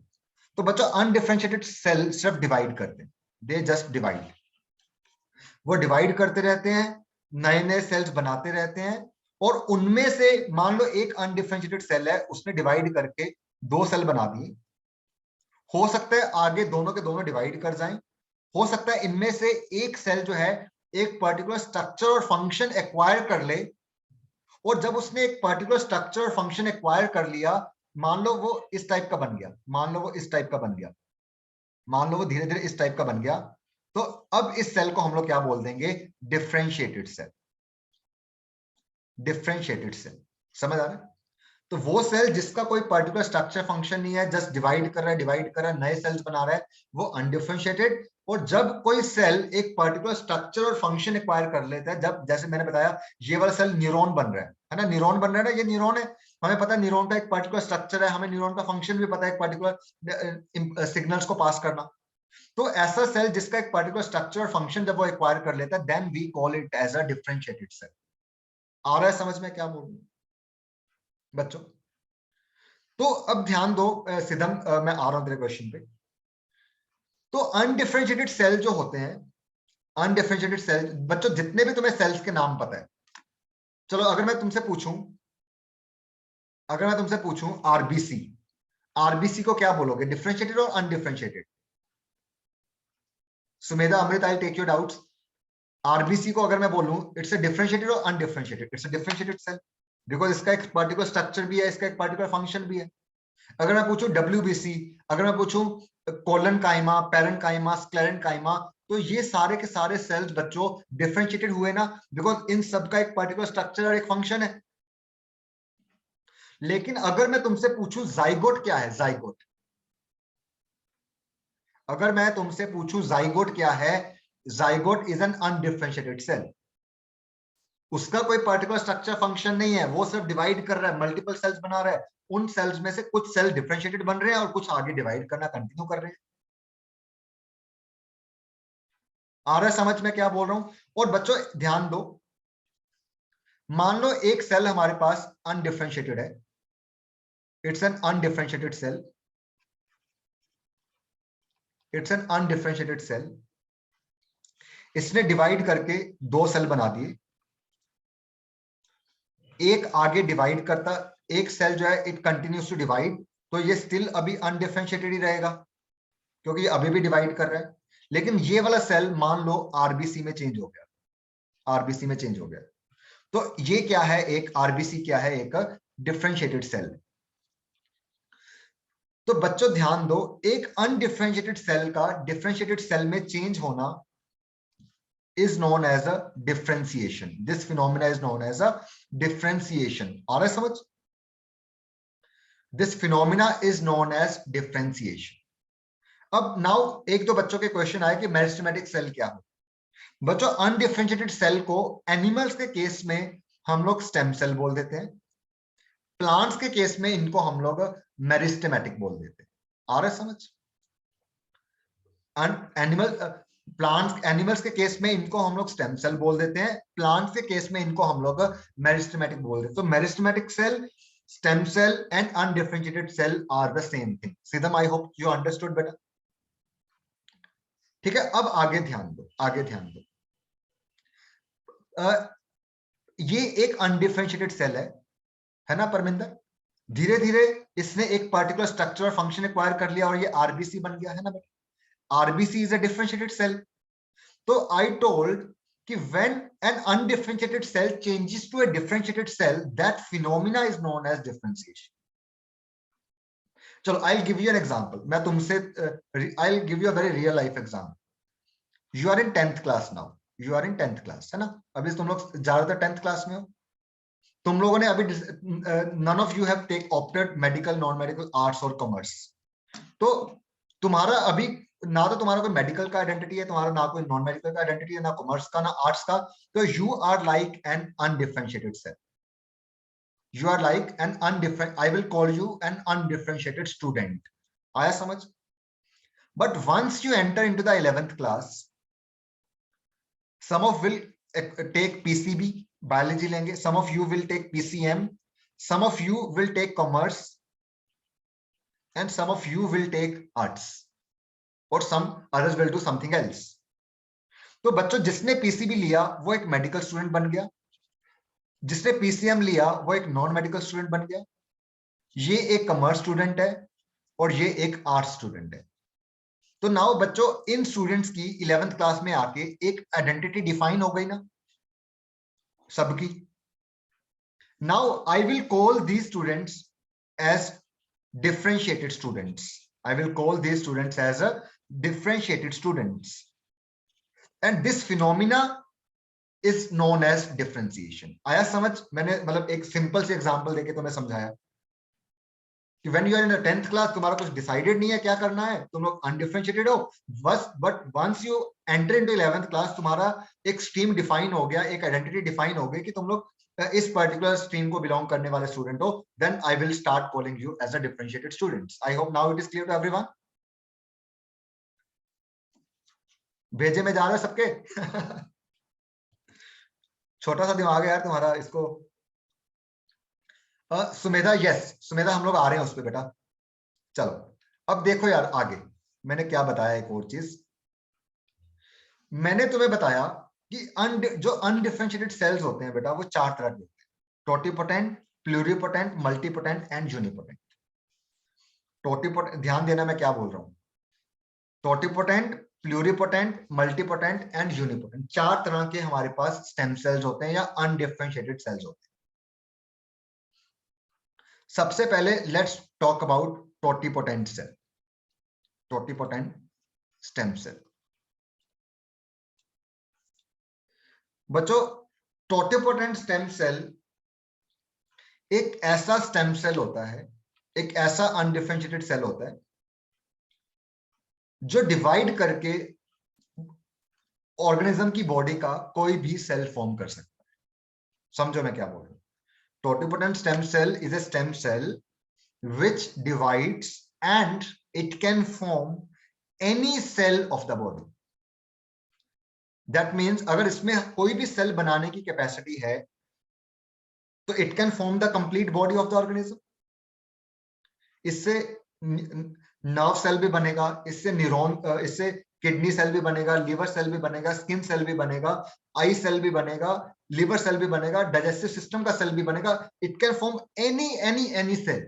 तो बच्चों, अनडिफरेंशिएटेड सेल सिर्फ डिवाइड करते हैं, दे जस्ट डिवाइड। वो डिवाइड करते रहते हैं, नए नए सेल्स बनाते रहते हैं, और उनमें से मान लो एक अनडिफरेंशिएटेड सेल है, उसने डिवाइड करके 2 सेल बना दिए। हो सकता है आगे दोनों के दोनों डिवाइड कर जाएं, हो सकता है इनमें से एक सेल जो है एक पर्टिकुलर स्ट्रक्चर और फंक्शन एक्वायर कर ले, और जब उसने एक पर्टिकुलर स्ट्रक्चर और फंक्शन एक्वायर कर लिया, मान लो वो इस टाइप का बन गया, मान लो वो इस टाइप का बन गया, मान लो वो धीरे धीरे इस टाइप का बन गया, तो अब इस सेल को हम लोग क्या बोल देंगे? Differentiated cell. डिफरेंशिएटेड सेल, समझ आ रहा है? तो वो सेल जिसका कोई पर्टिकुलर स्ट्रक्चर फंक्शन नहीं है, जस्ट डिवाइड कर रहा है, नए सेल्स बना रहा है, वो अनडिफरेंशिएटेड। और जब कोई सेल एक पर्टिकुलर स्ट्रक्चर और फंक्शन एक्वायर कर लेता है, जब जैसे मैंने बताया ये वाला सेल न्यूरॉन बन रहा है ना, न्यूरॉन बन रहा है ना, ये न्यूरॉन है, हमें पता है न्यूरॉन का एक पर्टिकुलर स्ट्रक्चर है, हमें न्यूरॉन का फंक्शन भी पता है, एक पर्टिकुलर सिग्नल्स को पास करना। तो ऐसा सेल जिसका एक पर्टिकुलर स्ट्रक्चर और फंक्शन जब वो एक्वायर कर लेता है, then we call it as a differentiated cell. आ रहा है समझ में क्या बोल रहा हूं बच्चों? तो अब ध्यान दो सिद्धम, मैं आ रहा हूं तेरे क्वेश्चन पे। तो अनडिफरेंशिएटेड सेल जो होते हैं, अनडिफरेंशिएटेड सेल बच्चों, जितने भी तुम्हें सेल्स के नाम पता है, चलो अगर मैं तुमसे पूछूं आरबीसी, आरबीसी को क्या बोलोगे? डिफरेंशिएटेड और undifferentiated? Sumedha, Amrit, I take your doubts. RBC को अगर मैं बोलूं इट्स अ डिफरेंशिएटेड और undifferentiated? It's a differentiated cell, because इसका एक पर्टिकुलर स्ट्रक्चर भी है, इसका एक पर्टिकुलर फंक्शन भी है। अगर मैं पूछूं डब्ल्यूबीसी, अगर मैं पूछूं कोलन काइमा, पैरेंकाइमा, स्क्लेरेंकाइमा, तो ये सारे के सारे सेल्स बच्चों डिफरेंशिएटेड हुए ना, बिकॉज इन सब का एक पर्टिकुलर स्ट्रक्चर और एक फंक्शन है। लेकिन अगर मैं तुमसे पूछूं जाइगोट क्या है, जाइगोट, अगर मैं तुमसे पूछूं जाइगोट क्या है, zygote is an undifferentiated cell. उसका कोई पर्टिकुलर स्ट्रक्चर फंक्शन नहीं है, वो सिर्फ डिवाइड कर रहा है, मल्टीपल सेल्स बना रहा है, उन सेल्स में से कुछ सेल डिफरेंशिएटेड बन रहे हैं और कुछ आगे डिवाइड करना कंटिन्यू कर रहे हैं। आ रहा है समझ में क्या बोल रहा हूं? और बच्चों ध्यान दो, मान लो एक सेल हमारे पास अनडिफरेंशिएटेड है, it's an undifferentiated cell, it's an undifferentiated cell. इसने डिवाइड करके 2 सेल बना दिए, एक आगे डिवाइड करता, एक सेल जो है इट कंटिन्यूज टू डिवाइड, तो ये स्टिल अभी अनडिफरेंशिएटेड ही रहेगा क्योंकि ये अभी भी डिवाइड कर रहा है। लेकिन ये वाला सेल मान लो आरबीसी में चेंज हो गया, आरबीसी में चेंज हो गया, तो ये क्या है, एक आरबीसी क्या है, एक डिफरेंशिएटेड सेल। तो बच्चों ध्यान दो, एक अनडिफरेंशिएटेड सेल का डिफरेंशिएटेड सेल में चेंज होना is known as a differentiation. This phenomena is known as a differentiation. आ रहा है समझ? This phenomena is known as differentiation. अब नाउ एक दो बच्चों के क्वेश्चन आए कि मेरिस्टेमेटिक सेल क्या है। बच्चों अनडिफरेंशिएटेड सेल को एनिमल्स के केस में हम लोग स्टेम सेल बोल देते हैं, प्लांट्स के केस में इनको हम लोग मेरिस्टेमेटिक बोल देते हैं। आ रहा है समझ? प्लांट्स एनिमल्स के केस में इनको हम लोग स्टेम सेल बोल देते हैं, प्लांट्स के केस में इनको हम लोग मेरिस्टेमेटिक बोल देते हैं। तो meristematic cell, stem cell and undifferentiated cell are the same thing. Sidham, I hope you understood बेटा। ठीक है, अब आगे ध्यान दो, आगे ध्यान दो। ये एक अनडिफरेंशिएटेड सेल है ना परमिंदर? धीरे धीरे इसने एक पर्टिकुलर स्ट्रक्चर और फंक्शन एक्वायर कर लिया और ये आरबीसी बन गया है ना बेटा। RBC is a differentiated cell. So I told कि when an undifferentiated cell changes to a differentiated cell, that phenomena is known as differentiation. चलो, I'll give you an example. मैं तुमसे I'll give you a very real life example. You are in 10th class now. You are in 10th class, है ना? अभी तुम लोग ज्यादातर 10th class में हो। तुम लोगों ने अभी none of you have opted medical, non-medical, arts और commerce. तो तुम्हारा अभी ना तो तुम्हारा कोई मेडिकल का आइडेंटिटी है, तुम्हारा ना कोई नॉन मेडिकल का आइडेंटिटी है, ना कॉमर्स का, ना आर्ट्स का। तो you are like an undifferentiated cell, you are like an undifferent, I will call you an undifferentiated student. आया समझ? But once you enter into the 11th class, some of will take PCB, biology लेंगे, some of you will take PCM, some of you will take commerce and some of you will take arts, or some others will do something else. तो बच्चों जिसने PCB लिया वो एक medical student बन गया, जिसने पीसीएम लिया वो एक नॉन मेडिकल स्टूडेंट बन गया, ये एक कॉमर्स स्टूडेंट है और ये एक आर्ट्स स्टूडेंट है। तो नाउ बच्चों इन स्टूडेंट्स की 11th क्लास में आके एक आइडेंटिटी डिफाइन हो गई ना सबकी। Now I will call these students as differentiated students. I will call these students as a differentiated students, and this phenomena is known as differentiation. आया समझ? मैंने मतलब एक सिंपल सी एग्जांपल देके तुम्हें समझाया कि when you are in the 10th class तुम्हारा कुछ डिसाइडेड नहीं है क्या करना है, तुम लोग अनडिफरेंशिएटेड हो बस, but once you enter into 11th class तुम्हारा एक स्ट्रीम डिफाइन हो गया, एक आइडेंटिटी डिफाइन हो गई कि तुम लोग इस पर्टिकुलर स्ट्रीम को बिलोंग करने वाले स्टूडेंट हो, then I will start calling you as a differentiated students. I hope now it is clear to everyone. भेजे में जा रहे सबके? छोटा सा दिमाग है यार तुम्हारा, इसको सुमेधा, यस सुमेधा हम लोग आ रहे हैं उस पे बेटा। चलो अब देखो यार आगे मैंने क्या बताया, एक और चीज मैंने तुम्हें बताया कि जो अनडिफरेंशिएटेड सेल्स होते हैं बेटा वो 4 तरह के होते हैं, totipotent, pluripotent, multipotent and unipotent. Totipotent, ध्यान देना मैं क्या बोल रहा हूं, totipotent, pluripotent, multipotent and unipotent, 4 तरह के हमारे पास स्टेम सेल्स होते हैं या अनडिफरेंशिएटेड सेल्स होते हैं। सबसे पहले let's talk about totipotent cell, totipotent stem cell. बच्चों टोटिपोटेंट स्टेम सेल एक ऐसा स्टेम सेल होता है, एक ऐसा अनडिफरेंशिएटेड सेल होता है जो डिवाइड करके ऑर्गेनिज्म की बॉडी का कोई भी सेल फॉर्म कर सकता है। समझो मैं क्या बोल रहा हूं। Totipotent stem cell is a stem cell which divides and it can form any cell of the body. That means अगर इसमें कोई भी सेल बनाने की कैपेसिटी है तो it can form the complete body of the organism. इससे nerve cell भी बनेगा, इससे न्यूरॉन, इससे किडनी सेल भी बनेगा, लीवर सेल भी बनेगा, स्किन सेल भी बनेगा, आई सेल भी बनेगा, लिवर सेल भी बनेगा, डाइजेस्टिव सिस्टम का सेल भी बनेगा। It can form any cell.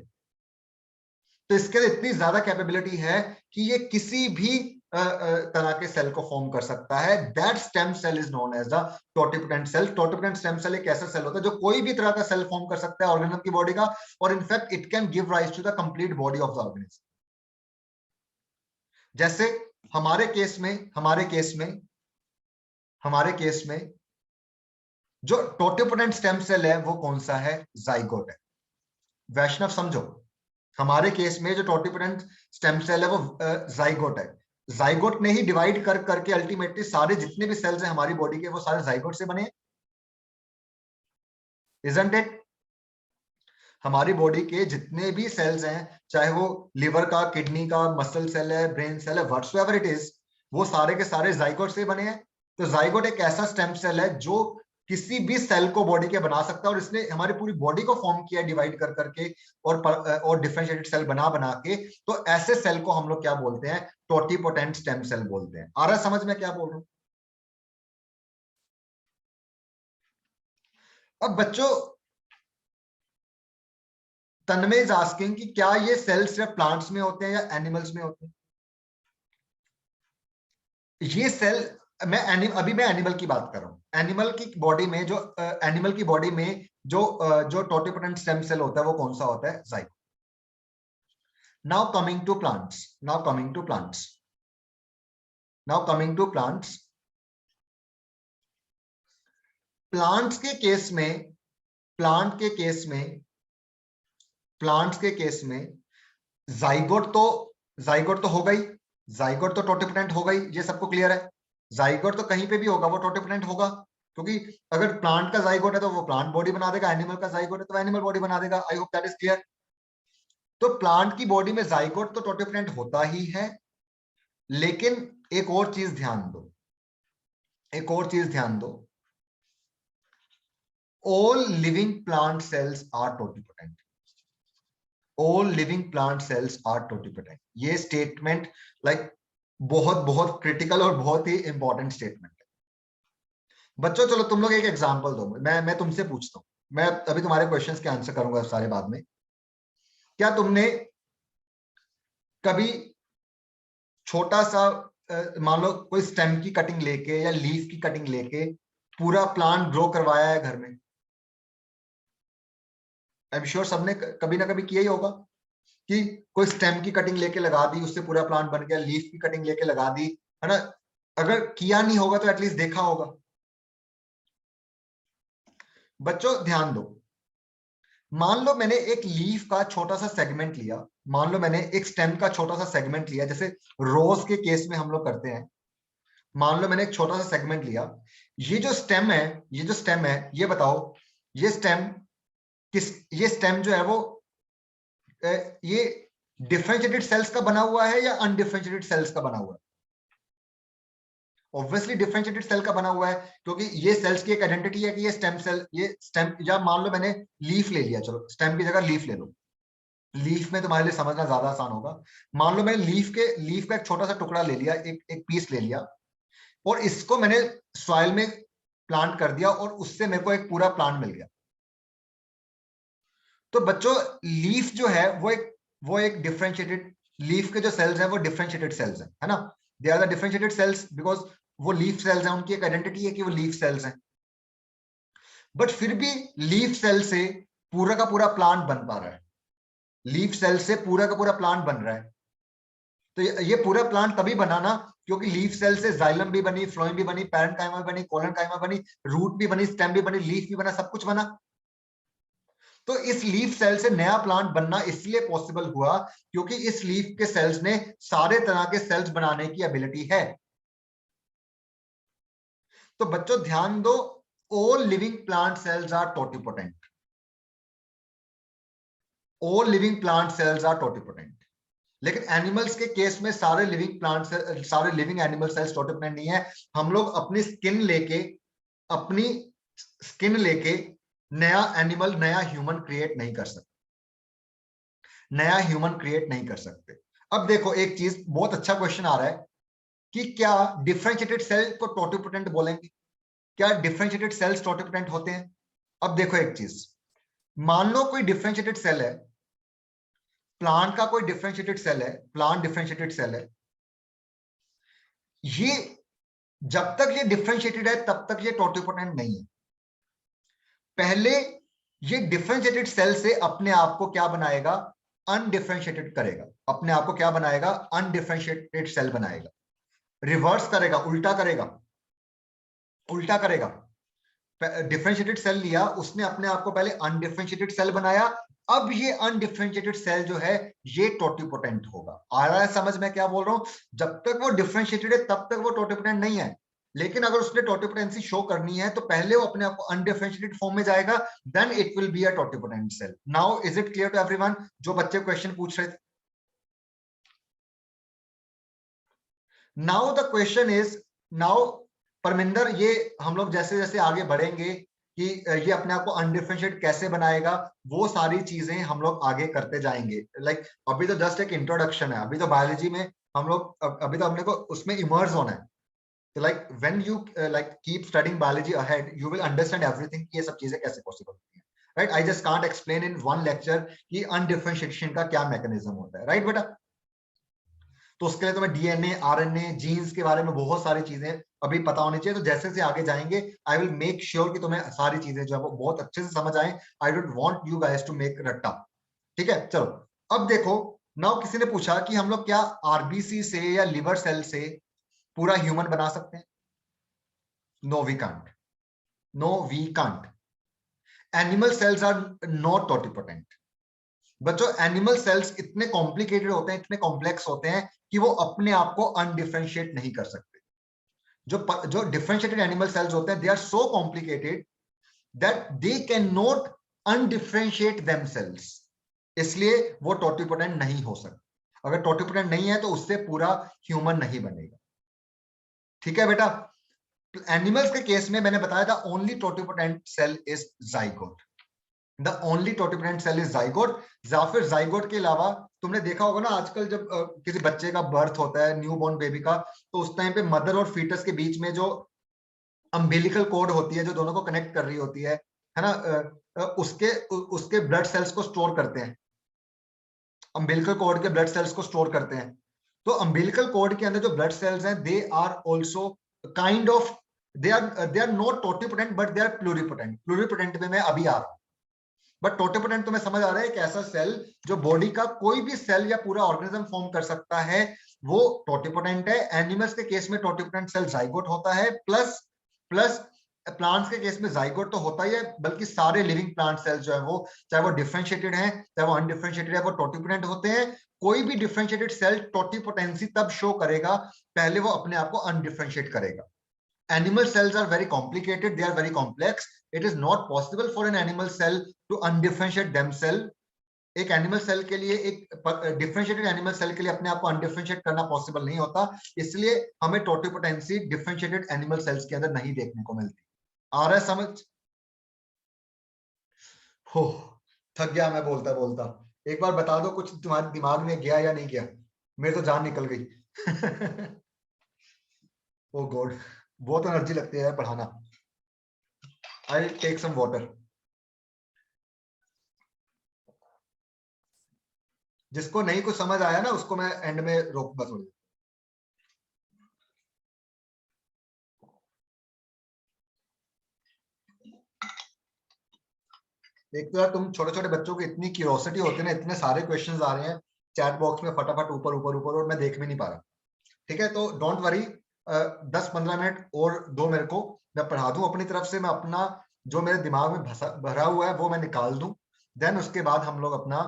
तो इसके लिए इतनी ज्यादा कैपेबिलिटी है कि ये किसी भी तरह के सेल को फॉर्म कर सकता है। That stem cell is known as the totipotent cell. Totipotent stem cell एक ऐसा सेल होता है जो कोई भी तरह का सेल फॉर्म कर सकता है ऑर्गेनिज्म की बॉडी का, और in fact it can give rise to the complete body of the organism. जैसे हमारे केस में जो टोटिपोटेंट स्टेम सेल है वो कौन सा है? जाइगोट है। वैष्णव समझो, हमारे केस में जो टोटिपोटेंट स्टेम सेल है वो जाइगोट है। जाइगोट ने ही डिवाइड कर करके अल्टीमेटली सारे जितने भी सेल्स हैं हमारी बॉडी के वो सारे जाइगोट से बने। Isn't it? हमारी बॉडी के जितने भी सेल्स हैं, चाहे वो लिवर का, किडनी का, मसल सेल है, ब्रेन सेल है, व्हाटसोएवर इट इज, वो सारे के सारे जाइगोट से बने हैं। तो जाइगोट एक ऐसा स्टेम सेल है जो किसी भी सेल को बॉडी के बना सकता है, और इसने हमारी पूरी बॉडी को फॉर्म किया डिवाइड कर करके और डिफरेंशिएटेड सेल बना बना के। तो ऐसे सेल को हम लोग क्या बोलते हैं? टोटिपोटेंट स्टेम सेल बोलते हैं। आ रहा समझ में क्या बोल रहा हूं? अब बच्चों, तन्मय इज आस्किंग कि क्या ये सेल सिर्फ प्लांट्स में होते हैं या एनिमल्स में होते हैं? ये सेल अभी मैं एनिमल की बात कर रहा हूं। एनिमल की बॉडी में जो टोटिपोटेंट स्टेम सेल होता है वो कौन सा होता है? Zygote. Now coming to plants. Plants के केस में जाइगोट तो होगा ही, जाइगोट तो टोटिपोटेंट होगा ही, ये सबको क्लियर है। जाइगोट तो कहीं पे भी होगा वो टोटिपोटेंट होगा, क्योंकि अगर प्लांट का जाइगोट है तो वो प्लांट बॉडी बना देगा, एनिमल का जाइगोट है तो एनिमल बॉडी बना देगा। I hope that is clear. तो प्लांट की बॉडी में जाइगोट तो टोटिपोटेंट होता ही है, लेकिन एक और चीज ध्यान दो, all living plant cells are totipotent. All living plant cells are totipotent. ये स्टेटमेंट बहुत क्रिटिकल और बहुत ही इंपॉर्टेंट स्टेटमेंट है। बच्चों चलो तुम लोग एक एग्जांपल दो, मैं तुमसे पूछता हूं, मैं अभी तुम्हारे क्वेश्चंस के आंसर करूंगा सारे बाद में। क्या तुमने कभी छोटा सा मान लो कोई स्टेम की कटिंग लेके या लीफ की कटिंग लेके पूरा प्लांट ग्रो करवाया है घर में? आई एम श्योर सबने कभी ना कभी किया ही होगा कि कोई स्टेम की कटिंग लेके लगा दी, उससे पूरा प्लांट बन गया। लीफ की कटिंग लेके लगा दी, है ना? अगर किया नहीं होगा तो एटलीस्ट देखा होगा। बच्चों ध्यान दो, मान लो मैंने एक लीफ का छोटा सा सेगमेंट लिया, मान लो मैंने एक स्टेम का छोटा सा सेगमेंट लिया, जैसे रोज के केस में हम लोग करते हैं। मान लो मैंने एक छोटा सा सेगमेंट लिया। ये जो स्टेम है ये बताओ, ये स्टेम जो है वो ये डिफरेंशिएटेड सेल्स का बना हुआ है या अनडिफरेंशिएटेड सेल्स का बना हुआ है? ऑब्वियसली डिफरेंशिएटेड सेल का बना हुआ है, क्योंकि ये सेल्स की एक आइडेंटिटी है कि ये स्टेम सेल, ये स्टेम, या मान लो मैंने लीफ ले लिया, चलो स्टेम की जगह लीफ ले लो, लीफ में तुम्हारे लिए समझना ज्यादा आसान होगा। मान लो मैंने लीफ का एक छोटा सा टुकड़ा ले लिया, एक पीस ले लिया, और इसको मैंने सॉइल में प्लांट कर दिया और उससे मेरे को एक पूरा प्लांट मिल गया। तो बच्चों लीफ जो है वो एक डिफरेंशिएटेड, लीफ के जो सेल्स हैं वो डिफरेंशिएटेड सेल्स हैं, है ना? They are the differentiated cells because वो लीफ सेल्स हैं, उनकी एक आइडेंटिटी है कि वो लीफ सेल्स हैं। बट फिर भी लीफ सेल से पूरा का पूरा प्लांट बन पा रहा है, लीफ सेल से पूरा का पूरा प्लांट बन रहा है। तो ये पूरा प्लांट तभी बना ना क्योंकि लीफ सेल से जाइलम भी बनी, फ्लोएम भी बनी, पैरेंकाइमा भी बनी, कोलेनकाइमा बनी, रूट भी बनी, स्टेम भी बनी, लीफ भी बना, सब कुछ बना। तो इस लीफ सेल से नया प्लांट बनना इसलिए पॉसिबल हुआ क्योंकि इस लीफ के सेल्स में सारे तरह के सेल्स बनाने की एबिलिटी है। तो बच्चों ध्यान दो, all living plant cells are totipotent. All living plant cells are totipotent. लेकिन एनिमल्स के केस में सारे लिविंग एनिमल सेल्स टोटिपोटेंट नहीं है। हम लोग अपनी स्किन लेके नया एनिमल, नया ह्यूमन क्रिएट नहीं कर सकते, नया ह्यूमन क्रिएट नहीं कर सकते। अब देखो एक चीज, बहुत अच्छा क्वेश्चन आ रहा है कि क्या डिफरेंशिएटेड सेल को टोटिपोटेंट बोलेंगे? क्या डिफरेंशिएटेड सेल्स टोटिपोटेंट होते हैं? अब देखो एक चीज, मान लो कोई डिफरेंशिएटेड सेल है, प्लांट का कोई डिफरेंशिएटेड सेल है, प्लांट डिफरेंशिएटेड सेल है, ये जब तक ये डिफरेंशिएटेड है तब तक ये टोटिपोटेंट नहीं है। पहले ये डिफरेंशिएटेड सेल से अपने आप को क्या बनाएगा? अनडिफरेंशिएटेड करेगा, अपने आप को क्या बनाएगा? अनडिफरेंशिएटेड सेल बनाएगा, रिवर्स करेगा, उल्टा करेगा, उल्टा करेगा। डिफरेंशिएटेड सेल लिया उसने, अपने आप को पहले अनडिफरेंशिएटेड सेल बनाया, अब ये अनडिफरेंशिएटेड सेल जो है ये टोटिपोटेंट होगा। आ रहा है समझ में क्या बोल रहा हूं? जब तक वो डिफरेंशिएटेड है तब तक वो टोटिपोटेंट नहीं है, लेकिन अगर उसने टोटिपोटेंसी शो करनी है तो पहले वो अपने आप को अनडिफरेंशिएटेड फॉर्म में जाएगा, then it will be a totipotent cell. Now is it clear to everyone? जो बच्चे क्वेश्चन पूछ रहे थे, now the question is, now Parminder, ये हम लोग जैसे जैसे आगे बढ़ेंगे कि ये अपने आप को अनडिफरेंशिएट कैसे बनाएगा, वो सारी चीजें हम लोग आगे करते जाएंगे। लाइक अभी तो जस्ट एक इंट्रोडक्शन है, अभी तो बायोलॉजी में हम लोग, अभी तो हमने को उसमें इमर्ज होना है। तो like when you like keep studying biology ahead, you will understand everything, ये सब चीजें कैसे पॉसिबल होती है, right? I just can't explain in one lecture कि अनडिफरेंशिएशन का क्या मैकेनिज्म होता है, राइट बेटा? तो उसके लिए तुम्हें डीएनए, आरएनए, जीन्स के बारे में बहुत सारी चीजें अभी पता होनी चाहिए। तो जैसे जैसे आगे जाएंगे आई विल मेक श्योर कि तुम्हें सारी चीजें जो है वो बहुत अच्छे से समझ आए। I don't want you guys to make रट्टा, ठीक है? चलो अब देखो, नाउ किसी ने पूछा कि हम लोग क्या आरबीसी से या लिवर सेल से पूरा ह्यूमन बना सकते हैं? No we can't, no we can't. Animal cells are not totipotent. बच्चों एनिमल सेल्स इतने कॉम्प्लिकेटेड होते हैं, इतने कॉम्प्लेक्स होते हैं कि वो अपने आप को अनडिफरेंशिएट नहीं कर सकते। जो डिफरेंशिएटेड एनिमल सेल्स होते हैं, they are so complicated that they can not undifferentiate themselves, इसलिए वो टोटिपोटेंट नहीं हो सकता। अगर टोटिपोटेंट नहीं है तो उससे पूरा ह्यूमन नहीं बनेगा, ठीक है बेटा? एनिमल्स के केस में मैंने बताया था only totipotent cell is zygote, the only totipotent cell is zygote. या फिर जाइगोट के अलावा तुमने देखा होगा ना, आजकल जब किसी बच्चे का बर्थ होता है, न्यूबॉर्न बेबी का, तो उस टाइम पे मदर और फीटस के बीच में जो अम्बिलिकल कोड होती है, जो दोनों को कनेक्ट कर रही होती है ना, उसके ब्लड सेल्स को स्टोर करते हैं, अम्बिलिकल कोड के ब्लड सेल्स को स्टोर करते हैं। तो अम्बिलिकल कोड के अंदर जो ब्लड सेल्स हैं, they are also kind of, they are not totipotent but they are pluripotent. Pluripotent में मैं अभी आ रहा हूं, बट टोटिपोटेंट तुम्हें समझ आ रहा है? एक ऐसा सेल जो बॉडी का कोई भी सेल या पूरा ऑर्गेनिज्म फॉर्म कर सकता है, वो टोटिपोटेंट है। एनिमल्स के केस में टोटिपोटेंट सेल जाइगोट होता है, प्लस प्लांट्स के केस में जाइगोट तो होता ही है, बल्कि सारे लिविंग प्लांट सेल्स जो है वो, चाहे वो डिफरेंशिएटेड है चाहे वो अनडिफरेंशिएटेड है, वो टोटिपोटेंट होते हैं। कोई भी डिफरेंशिएटेड सेल टोटिपोटेंसी तब शो करेगा, पहले वो अपने आप को अनडिफरेंशिएट करेगा। Animal cells are very complicated, they are very complex. It is not possible for an animal cell to undifferentiate themselves. एक एनिमल सेल के लिए, एक डिफरेंशिएटेड एनिमल सेल के लिए अपने आप को अनडिफरेंशिएट करना पॉसिबल नहीं होता, इसलिए हमें टोटिपोटेंसी डिफरेंशिएटेड एनिमल सेल्स के अंदर नहीं देखने को मिलती। आ रहा है समझ? हो, थक गया मैं बोलता बोलता। एक बार बता दो कुछ तुम्हारे दिमाग में गया या नहीं गया? मेरी तो जान निकल गई। ओ गॉड, बहुत एनर्जी लगती है पढ़ाना। I take some water. जिसको नहीं कुछ समझ आया ना, उसको मैं एंड में रोकूंगा थोड़ी। एक तो यार तुम छोटे छोटे बच्चों की इतनी क्यूरियोसिटी होती है ना, इतने सारे क्वेश्चंस आ रहे हैं चैट बॉक्स में फटाफट ऊपर ऊपर ऊपर, और मैं देख भी नहीं पा रहा। ठीक है, तो डोंट वरी, 10-15 मिनट और दो मेरे को, मैं पढ़ा दूं अपनी तरफ से। मैं अपना जो मेरे दिमाग में भरा हुआ है वो मैं निकाल दूं, देन उसके बाद हम लोग अपना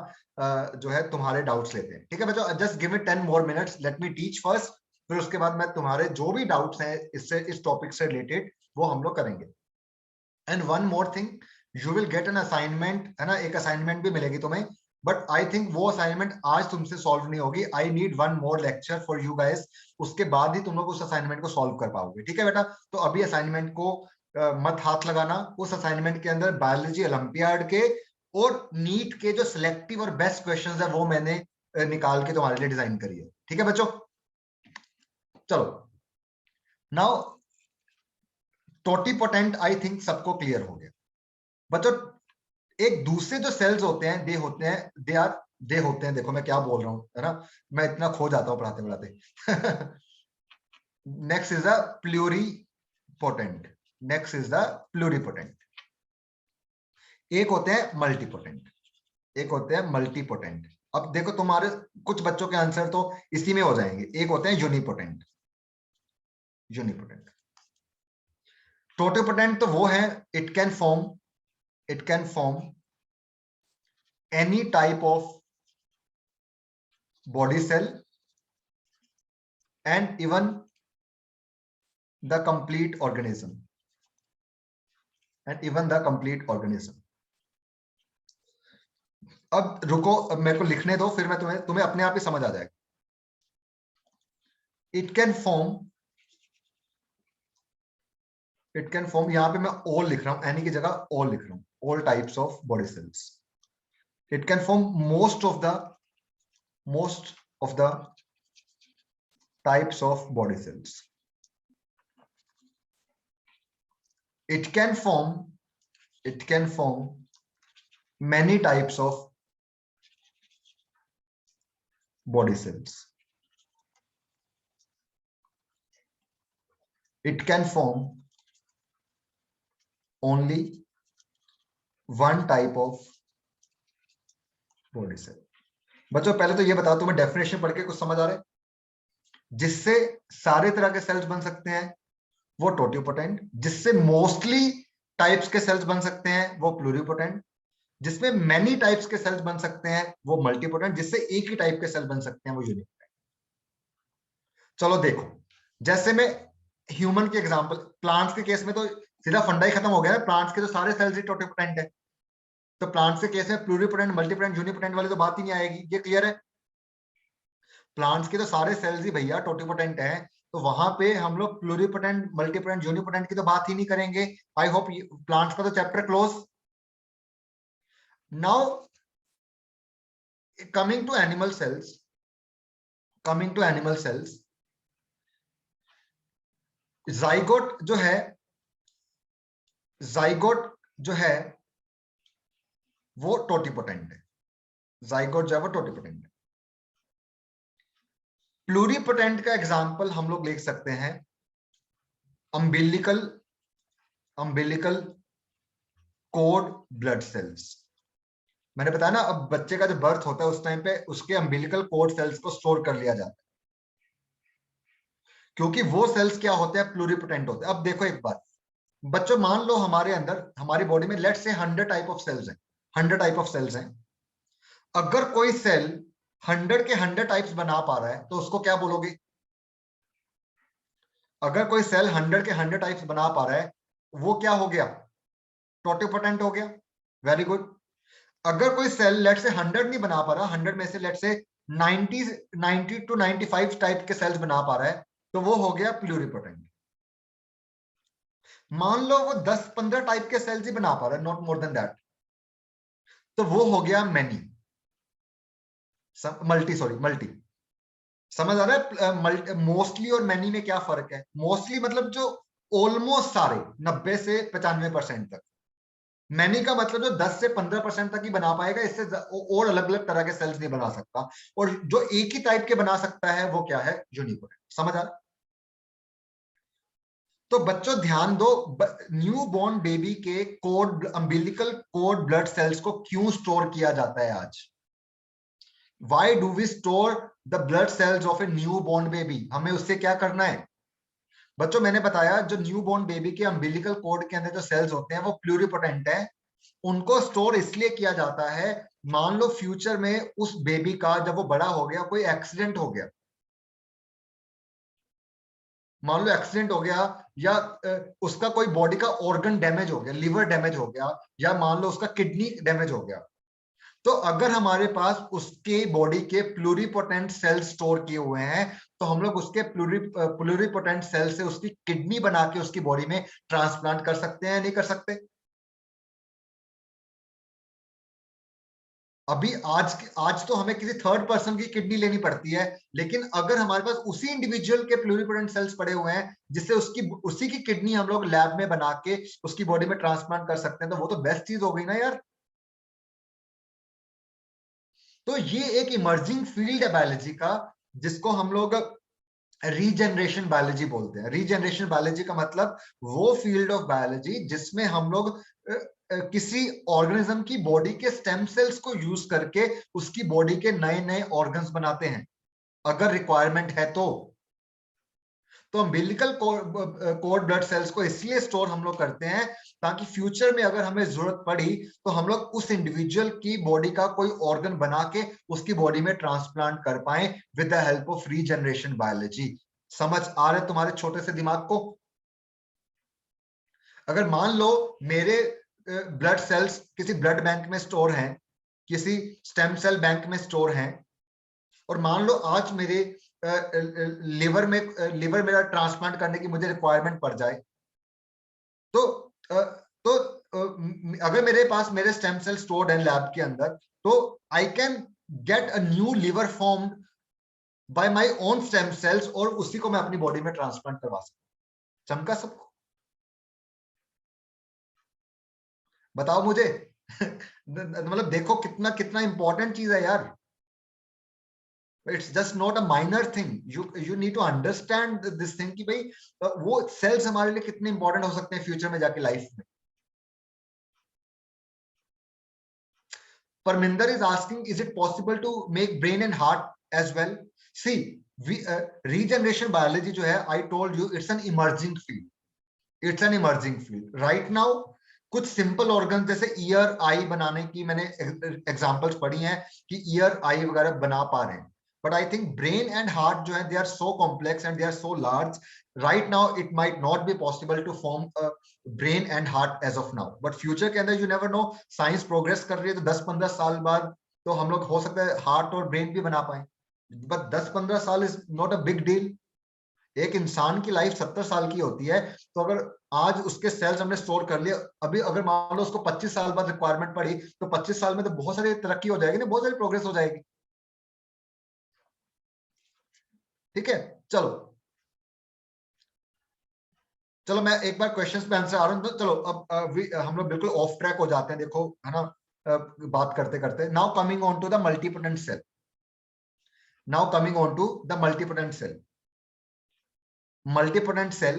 जो है तुम्हारे डाउट्स लेते हैं। ठीक है बच्चों, जस्ट गिव मी 10 more minutes, let me teach first, फिर उसके बाद मैं तुम्हारे जो भी डाउट्स हैं इससे, इस टॉपिक से रिलेटेड, वो हम लोग करेंगे। And one more thing, you will get an assignment, है ना, एक असाइनमेंट भी मिलेगी तुम्हें, बट आई थिंक वो असाइनमेंट आज तुमसे सॉल्व नहीं होगी। I need one more lecture for you guys, उसके बाद ही तुम लोग उस असाइनमेंट को सॉल्व कर पाओगे। ठीक है बेटा, तो अभी असाइनमेंट को मत हाथ लगाना, उस असाइनमेंट के अंदर बायोलॉजी ओलंपियाड के और नीट के जो सिलेक्टिव और बेस्ट क्वेश्चंस है वो मैंने निकाल के तुम्हारे लिए डिजाइन करी है। ठीक है बच्चों, चलो नाउ टोटिपोटेंट आई थिंक सबको क्लियर हो गया। बच्चों एक दूसरे जो सेल्स होते हैं दे होते हैं, देखो मैं क्या बोल रहा हूं, है ना, मैं इतना खो जाता हूं पढ़ाते पढ़ाते। Next is the pluripotent, next is the pluripotent. एक होते हैं मल्टीपोटेंट, एक होते हैं मल्टीपोटेंट। अब देखो तुम्हारे कुछ बच्चों के आंसर तो इसी में हो जाएंगे। एक होते हैं यूनिपोटेंट, यूनिपोटेंट। टोटिपोटेंट तो वो है it can form any type of body cell and even the complete organism, अब रुको, अब मेरे को लिखने दो, फिर मैं तुम्हें अपने आप ही समझ आ जाएगा। इट कैन फॉर्म, यहां पे मैं ऑल लिख रहा हूं, एनी की जगह ऑल लिख रहा हूं, all types of body cells. It can form most of the types of body cells. It can form many types of body cells. It can form only one type of body cell. बच्चों पहले तो ये बताओ, तुम्हें definition पढ़ के कुछ समझ आ रहा है? जिससे सारे तरह के सेल्स बन सकते हैं वो टोटिपोटेंट, जिससे मोस्टली टाइप्स के सेल्स बन सकते हैं वो प्लूरिपोटेंट, जिसमें मैनी टाइप्स के सेल्स बन सकते हैं वो मल्टीपोटेंट, जिससे एक ही टाइप के सेल बन सकते हैं वो यूनिपोटेंट। चलो देखो, जैसे मैं ह्यूमन के एग्जांपल, प्लांट्स के केस में तो सीधा फंडा ही खत्म हो गया है, प्लांट्स के तो सारे सेल्स ही टोटिपोटेंट है, तो प्लांट्स के केस में प्लूरिपोटेंट, मल्टीपोटेंट, यूनिपोटेंट वाली तो बात ही नहीं आएगी, ये क्लियर है। प्लांट्स के तो सारे सेल्स ही भैया टोटिपोटेंट हैं, तो वहां पे हम लोग प्लूरिपोटेंट, मल्टीपोटेंट, यूनिपोटेंट की तो बात ही नहीं करेंगे। आई होप प्लांट्स का तो chapter close. Now coming to animal cells, zygote जो है वो टोटिपोटेंट है, जाइगोट जो है वो टोटिपोटेंट है। प्लूरिपोटेंट का एग्जांपल हम लोग लिख सकते हैं अम्बिलिकल कोड ब्लड सेल्स। मैंने बताया ना, अब बच्चे का जो बर्थ होता है उस टाइम पे उसके अम्बिलिकल कोड सेल्स को स्टोर कर लिया जाता है, क्योंकि वो सेल्स क्या होते हैं, प्लूरिपोटेंट होते हैं। अब देखो एक बात बच्चों, मान लो हमारे अंदर, हमारी बॉडी में let's say 100 type of sales हैं, 100 टाइप ऑफ सेल्स हैं। अगर कोई सेल 100 के 100 टाइप्स बना पा रहा है तो उसको क्या बोलोगे? अगर कोई सेल 100 के 100 टाइप्स बना पा रहा है वो क्या हो गया? टोटिपोटेंट हो गया। Very good. अगर कोई सेल लेट से 100 नहीं बना पा रहा, 100 में से लेट से 90 to 95 टाइप के सेल्स बना पा रहा है, तो वो हो गया प्लूरिपोटेंट। मान लो वो 10-15 टाइप के सेल्स ही बना पा रहा है, नॉट मोर देन दैट, तो वो हो गया मल्टी। समझ आ रहा है मोस्टली और मैनी में क्या फर्क है? मोस्टली मतलब जो ऑलमोस्ट सारे 90 से 95% तक, मैनी का मतलब जो 10 से 15% तक ही बना पाएगा, इससे और अलग अलग तरह के सेल्स नहीं बना सकता। और जो एक ही टाइप के बना सकता है वो क्या है? यूनिपोटेंट। समझ आ रहा? तो बच्चों ध्यान दो, न्यू बॉर्न बेबी के code, umbilical cord blood cells को क्यों स्टोर किया जाता है आज? Why do we store the blood cells of a newborn baby? हमें उससे क्या करना है? बच्चों मैंने बताया जो न्यूबॉर्न बेबी के अम्बिलिकल कोड के अंदर जो सेल्स होते हैं वो प्लूरिपोटेंट है। उनको स्टोर इसलिए किया जाता है, मान लो फ्यूचर में उस बेबी का जब वो बड़ा हो गया कोई एक्सीडेंट हो गया, मान लो एक्सीडेंट हो गया, या उसका कोई बॉडी का ऑर्गन डैमेज हो गया, लिवर डैमेज हो गया, या मान लो उसका किडनी डैमेज हो गया, तो अगर हमारे पास उसके बॉडी के प्लूरिपोटेंट सेल स्टोर किए हुए हैं तो हम लोग उसके प्लूरिपोटेंट सेल से उसकी किडनी बना के उसकी बॉडी में ट्रांसप्लांट कर सकते हैं, नहीं कर सकते? अभी आज तो हमें किसी थर्ड पर्सन की किडनी लेनी पड़ती है, लेकिन अगर हमारे पास उसी इंडिविजुअल के प्लूरिपोटेंट सेल्स पड़े हुए हैं जिससे उसी की किडनी हम लोग लैब में बना के उसकी बॉडी में ट्रांसप्लांट कर सकते हैं, तो वो तो बेस्ट चीज हो गई ना यार। तो ये एक इमर्जिंग फील्ड है बायोलॉजी का, जिसको हम लोग रीजनरेशन बायोलॉजी बोलते हैं। रीजनरेशन बायोलॉजी का मतलब वो फील्ड ऑफ बायोलॉजी जिसमें हम लोग किसी ऑर्गेनिज्म की बॉडी के स्टेम सेल्स को यूज करके उसकी बॉडी के नए नए ऑर्गन्स बनाते हैं, अगर रिक्वायरमेंट है तो। अम्बिलिकल कोर्ड ब्लड सेल्स को इसलिए स्टोर हम लोग करते हैं ताकि फ्यूचर में अगर हमें जरूरत पड़ी तो हम लोग उस इंडिविजुअल की बॉडी का कोई ऑर्गन बना के उसकी बॉडी में ट्रांसप्लांट कर पाए with the help of regeneration biology. समझ आ रहे तुम्हारे छोटे से दिमाग को? अगर मान लो मेरे ब्लड सेल्स किसी ब्लड बैंक में स्टोर हैं, किसी स्टेम सेल बैंक में स्टोर हैं, और मान लो आज मेरे लिवर मेरा ट्रांसप्लांट करने की मुझे रिक्वायरमेंट पड़ जाए, तो अगर मेरे पास मेरे स्टेम सेल स्टोर्ड है लैब के अंदर, तो I can get a new liver formed by my own stem cells और उसी को मैं अपनी बॉडी में ट्रांसप्लांट करवा सकता हूं। चमका सबको? बताओ मुझे। मतलब देखो कितना कितना इंपॉर्टेंट चीज है यार। It's just not a minor thing. You need to understand this thing कि भाई वो सेल्स हमारे लिए कितने इंपॉर्टेंट हो सकते हैं फ्यूचर में जाके लाइफ में। Parminder is asking, is it possible to make brain and heart as well? See, regeneration biology जो है, I told you it's an emerging field. It's an emerging field. Right now, कुछ simple organ जैसे year I बनाने की मैंने examples पढ़ी हैं कि ईयर आई वगैरह बना पा रहे हैं, but I think brain and heart जो है they are so complex and they are so large. Right now it might not be possible to form a brain and heart as of now, but future के अंदर you never know, science progress कर रही है तो 10-15 साल बाद तो हम लोग हो सकता है हार्ट और ब्रेन भी बना पाए, but 10-15 साल is not a big deal. एक इंसान की लाइफ 70 साल की होती है, तो अगर आज उसके सेल्स हमने स्टोर कर लिए, अभी अगर मान लो उसको 25 साल बाद रिक्वायरमेंट पड़ी, तो 25 साल में तो बहुत सारी तरक्की हो जाएगी ना, बहुत सारी प्रोग्रेस हो जाएगी। ठीक है, चलो मैं एक बार क्वेश्चंस पे आंसर आ रहा हूं, तो चलो अब हम लोग बिल्कुल ऑफ ट्रैक हो जाते हैं, देखो है ना, बात करते करते। Now coming on to the multipotent cell. Multipotent cell,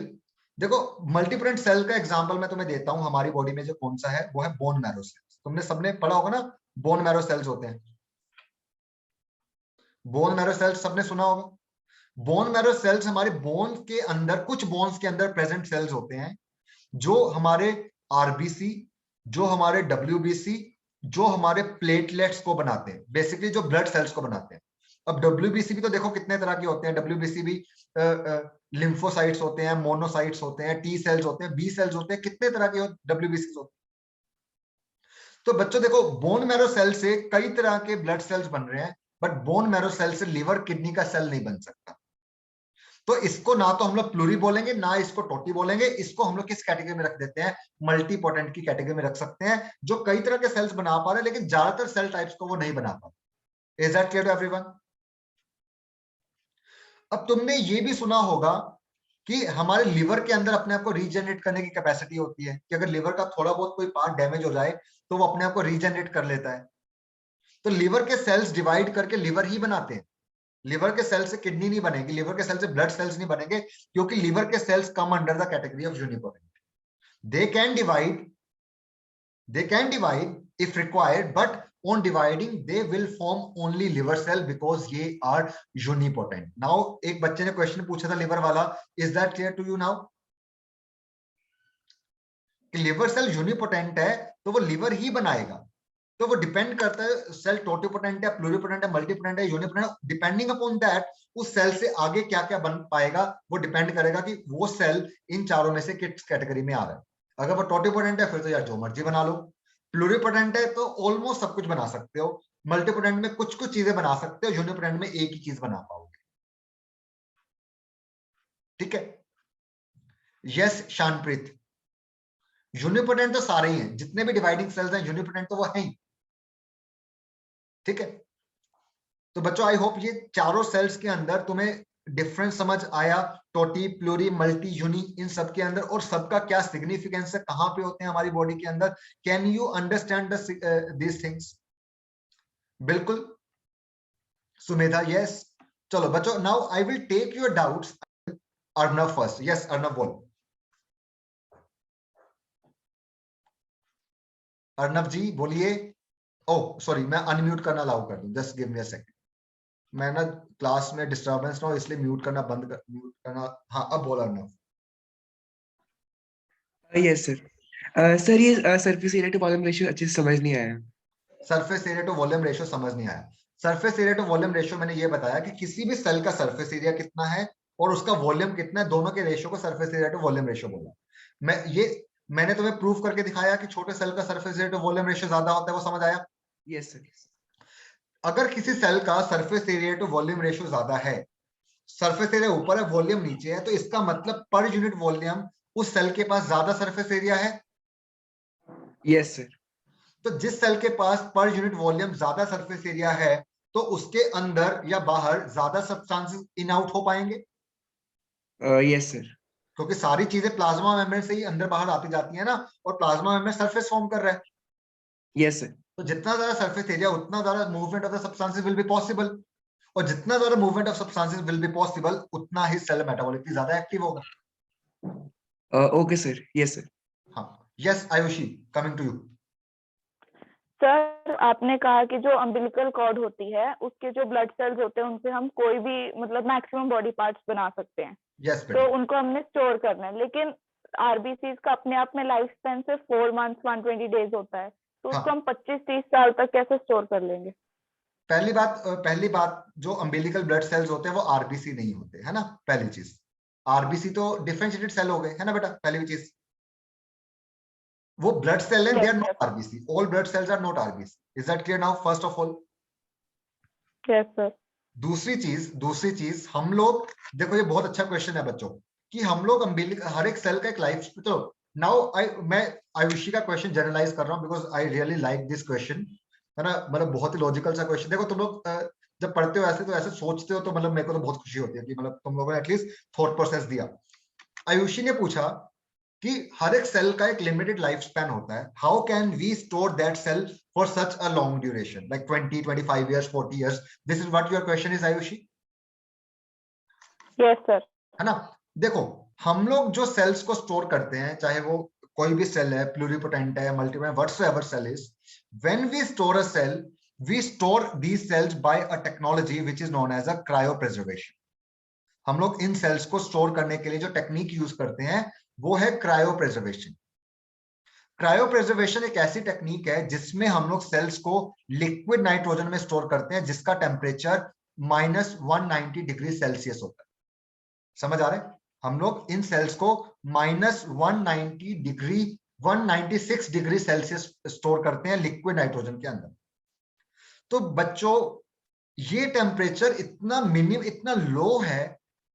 देखो मल्टीपोटेंट सेल का एग्जांपल मैं तुम्हें देता हूं हमारी बॉडी में जो कौन सा है, वो है बोन मैरो सेल्स। तुमने सबने पढ़ा होगा ना, बोन मैरो सेल्स होते हैं। बोन मैरो सेल्स सबने सुना होगा। बोन मैरो सेल्स हमारे बोन के अंदर, कुछ बोन्स के अंदर प्रेजेंट सेल्स होते हैं जो हमारे आरबीसी, जो हमारे डब्ल्यूबीसी, जो हमारे प्लेटलेट्स को बनाते हैं, बेसिकली जो ब्लड सेल्स को बनाते हैं। अब डब्ल्यूबीसी भी तो देखो कितने तरह के होते हैं, डब्ल्यूबीसी भी लिम्फोसाइट्स होते हैं, मोनोसाइट्स होते हैं, टी सेल्स होते हैं, बी सेल्स होते हैं, कितने तरह के डब्ल्यूबीसी होते हैं। तो बच्चों देखो, बोन मैरो सेल से कई तरह के ब्लड सेल्स बन रहे हैं, बट बोन मैरो सेल से लिवर किडनी का सेल नहीं बन सकता। तो इसको ना तो हम लोग प्लूरी बोलेंगे, ना इसको टोटी बोलेंगे, इसको हम लोग किस कैटेगरी में रख देते हैं, मल्टीपोटेंट की कैटेगरी में रख सकते हैं, जो कई तरह के सेल्स बना पा रहे हैं लेकिन ज्यादातर सेल टाइप्स को वो नहीं बना पा रहे। Is that clear to everyone? अब तुमने ये भी सुना होगा कि हमारे लिवर के अंदर अपने आप को रीजनरेट करने की कैपेसिटी होती है, कि अगर लिवर का थोड़ा बहुत कोई पार्ट डैमेज हो जाए तो वो अपने आप को रीजनरेट कर लेता है। तो लिवर के सेल्स डिवाइड करके लिवर ही बनाते हैं। लिवर के सेल से किडनी नहीं बनेगी, लिवर के सेल से ब्लड सेल्स नहीं बनेंगे, क्योंकि लिवर के cells come under the category of unipotent. They can divide if required, but on dividing they will form only liver cell because ये are unipotent. Now एक बच्चे ने क्वेश्चन पूछा था लिवर वाला, is that clear to you now? कि liver cell unipotent है तो वो लिवर ही बनाएगा, तो वो डिपेंड करता है सेल टोटिपोटेंट है, प्लूरिपोटेंट है, मल्टीपोटेंट है, यूनिपोटेंट, डिपेंडिंग अपॉन दैट उस सेल से आगे क्या क्या बन पाएगा वो डिपेंड करेगा कि वो सेल इन चारों में से किस कैटेगरी में आ रहा है। अगर वो टोटिपोटेंट है फिर तो यार जो मर्जी बना लो, प्लूरिपोटेंट है तो ऑलमोस्ट सब कुछ बना सकते हो, मल्टीपोटेंट में कुछ कुछ चीजें बना सकते हो, यूनिपोटेंट में एक ही चीज बना पाओगे। ठीक है, यस शानप्रीत, यूनिपोटेंट तो सारे ही हैं, जितने भी डिवाइडिंग सेल्स हैं यूनिपोटेंट तो वो हैं ही। ठीक है, तो बच्चों आई होप ये चारों सेल्स के अंदर तुम्हें डिफरेंस समझ आया, टोटी, प्लूरी, मल्टी, यूनि, इन सब के अंदर, और सबका क्या सिग्निफिकेंस है, कहां पे होते हैं हमारी बॉडी के अंदर। Can you understand these things? बिल्कुल सुमेधा, यस। चलो बच्चों, now I will take your doubts. Arnav first, yes Arnav बोल। अर्नव जी बोलिए। ओह सॉरी, मैं अनम्यूट करना अलाउ कर दूं, just give me a second. मैं ना क्लास में डिस्टरबेंस ना हो इसलिए म्यूट करना बंद कर, म्यूट करना। हाँ अब बोल अर्नव। Yes sir. सर ये surface area to volume ratio अच्छे से समझ नहीं आया। Surface area to volume ratio समझ नहीं आया। Surface area to volume ratio मैंने ये बताया कि किसी भी सेल का सरफेस एरिया कितना है और उसका वॉल्यूम कितना है, दोनों के रेशियो को surface area to volume ratio बोला। मैंने तुम्हें प्रूफ करके दिखाया कि छोटे सेल का surface area to volume ratio ज्यादा होता है, वो समझ आया? Yes sir. अगर किसी सेल का surface area to volume ratio ज्यादा है, सरफेस एरिया ऊपर है वॉल्यूम नीचे है, तो इसका मतलब पर यूनिट वॉल्यूम उस सेल के पास ज्यादा सरफेस एरिया है। Yes sir. तो जिस सेल के पास पर यूनिट वॉल्यूम ज्यादा सरफेस एरिया है तो उसके अंदर या बाहर ज्यादा सब्सटेंसेस इन आउट हो पाएंगे, यस सर। क्योंकि सारी चीजें प्लाज्मा मेम्ब्रेन से ही अंदर बाहर आती जाती है ना, और प्लाज्मा मेम्ब्रेन सरफेस फॉर्म कर रहा है। Yes sir. तो जितना ज्यादा सरफेस एरिया उतना ज्यादा movement of the substances will be possible, और जितना ज्यादा movement of substances will be possible उतना ही सेल मेटाबॉलिकली ज्यादा एक्टिव होगा। Okay sir. Yes sir. हाँ yes Ayushi, coming to you. Sir आपने कहा कि जो अम्बिलिकल कॉर्ड होती है उसके जो ब्लड सेल्स होते हैं उनसे हम कोई भी मतलब मैक्सिमम बॉडी पार्ट्स बना सकते हैं। यस तो उनको हमने स्टोर करना है, लेकिन आरबीसीज का अपने आप में लाइफ स्पैन सिर्फ 4 मंथ्स 120 डेज होता है, तो उसको हम 25-30 साल तक कैसे स्टोर कर लेंगे? पहली बात जो अम्बिलिकल ब्लड सेल्स होते हैं वो आरबीसी नहीं होते, है ना। पहली चीज, आरबीसी तो डिफरेंशिएटेड सेल हो गए, है ना बेटा। पहली चीज, वो ब्लड सेल है, they are not RBC. All blood cells are not RBC. Is that clear now? First of all. Yes sir. दूसरी चीज हम लोग देखो, ये बहुत अच्छा क्वेश्चन है बच्चों, कि हम लोग हर एक सेल का एक लाइफ, तो नाउ मैं आयुषी का क्वेश्चन जनरलाइज कर रहा हूँ because I really like this question, है ना। मतलब बहुत ही लॉजिकल सा क्वेश्चन। देखो तुम लोग जब पढ़ते हो ऐसे तो ऐसे सोचते हो, तो मतलब मेरे को तो बहुत खुशी होती है कि मतलब तुम लोगों ने एटलीस्ट थॉट प्रोसेस दिया। आयुषी ने पूछा कि हर एक सेल का एक लिमिटेड लाइफ स्पैन होता है, how can we store that cell for such a long duration like 20, 25 years, 40 years? This is what your question is Ayushi, yes sir. है ना। देखो हम लोग जो सेल्स को स्टोर करते हैं, चाहे वो कोई भी सेल है, प्लूरिपोटेंट है, multipotent, whatsoever cell is, when we store a cell, we store these cells by a technology which is known as a cryopreservation. हम लोग इन सेल्स को स्टोर करने के लिए जो टेक्निक यूज करते हैं वो है क्रायोप्रिजर्वेशन। क्रायोप्रिजर्वेशन एक ऐसी टेक्निक है जिसमें हम लोग सेल्स को लिक्विड नाइट्रोजन में स्टोर करते हैं, जिसका टेम्परेचर -190 डिग्री सेल्सियस होता है। समझ आ रहा है? हम लोग इन सेल्स को -190 डिग्री 196 डिग्री सेल्सियस स्टोर करते हैं लिक्विड नाइट्रोजन के अंदर। तो बच्चों ये टेम्परेचर इतना लो है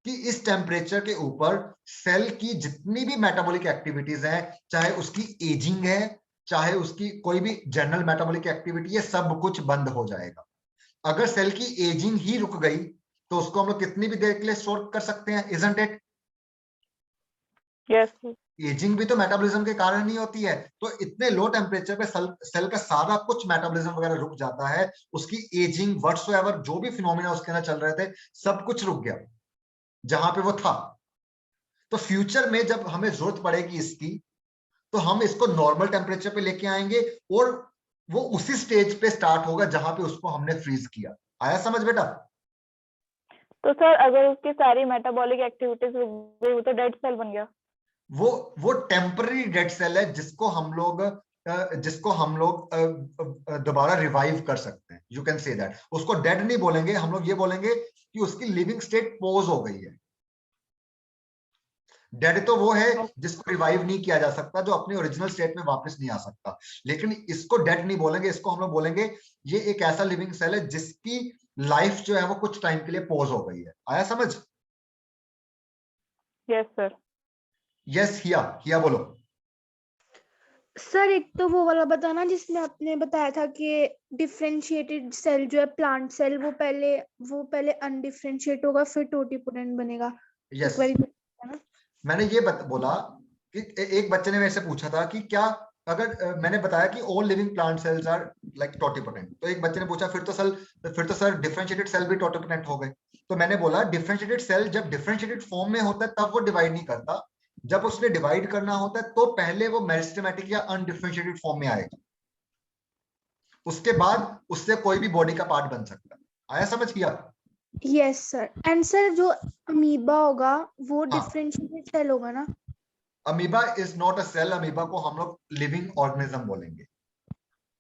कि इस टेम्परेचर के ऊपर सेल की जितनी भी मेटाबॉलिक एक्टिविटीज हैं, चाहे उसकी एजिंग है, चाहे उसकी कोई भी जनरल मेटाबॉलिक एक्टिविटी है, सब कुछ बंद हो जाएगा। अगर सेल की एजिंग ही रुक गई तो उसको हम लोग कितनी भी देर के लिए स्टोर कर सकते हैं, इजंट इट? यस। एजिंग भी तो मेटाबॉलिज्म के कारण ही होती है। तो इतने लो टेम्परेचर पे सेल का सारा कुछ मेटाबॉलिज्म वगैरह रुक जाता है, उसकी एजिंग व्हाटसोएवर जो भी फिनोमेना उसके अंदर चल रहे थे सब कुछ रुक गया जहां पे वो था। तो फ्यूचर में जब हमें जरूरत पड़ेगी इसकी, तो हम इसको नॉर्मल टेम्परेचर पे लेके आएंगे और वो उसी स्टेज पे स्टार्ट होगा जहां पे उसको हमने फ्रीज किया। आया समझ बेटा? तो सर अगर उसकी सारी मेटाबॉलिक एक्टिविटीज रुक गई, वो तो डेड सेल बन गया। वो टेम्पररी डेड सेल है जिसको हम लोग दोबारा रिवाइव कर सकते हैं। You can say that. उसको डेड नहीं बोलेंगे, हम लोग ये बोलेंगे कि उसकी लिविंग स्टेट पॉज हो गई है। डेड तो वो है जिसको रिवाइव नहीं किया जा सकता, जो अपने ओरिजिनल स्टेट में वापस नहीं आ सकता, लेकिन इसको डेड नहीं बोलेंगे, इसको हम लोग बोलेंगे ये एक ऐसा लिविंग सेल है जिसकी लाइफ जो है वो कुछ टाइम के लिए पॉज हो गई है। आया समझ? Yes sir. यस हिया बोलो। सर एक तो वो वाला बताना जिसमें आपने बताया था कि डिफरेंशिएटेड सेल जो है प्लांट सेल वो पहले अनडिफरेंशिएट होगा फिर टोटिपोटेंट बनेगा। यस, मैंने ये बोला कि एक बच्चे ने मेरे से पूछा था कि क्या अगर मैंने बताया कि all living plant cells are like totipotent, तो एक बच्चे ने पूछा फिर तो सर डिफरेंशिएटेड सेल भी टोटिपोटेंट हो गए। तो मैंने बोला डिफरेंशिएटेड सेल जब डिफरेंशिएटेड फॉर्म में होता है तब वो डिवाइड नहीं करता, जब उसने डिवाइड करना होता है तो पहले वो मेरिस्टेमेटिक या अनडिफरेंशिएटेड फॉर्म में आएगा, उसके बाद उससे कोई भी बॉडी का पार्ट बन सकता है। आया समझ किया? Yes sir. एंड सर जो अमीबा होगा वो डिफरेंशिएटेड सेल होगा ना? Amoeba is not a cell, amoeba को हम लोग लिविंग ऑर्गेनिज्म बोलेंगे।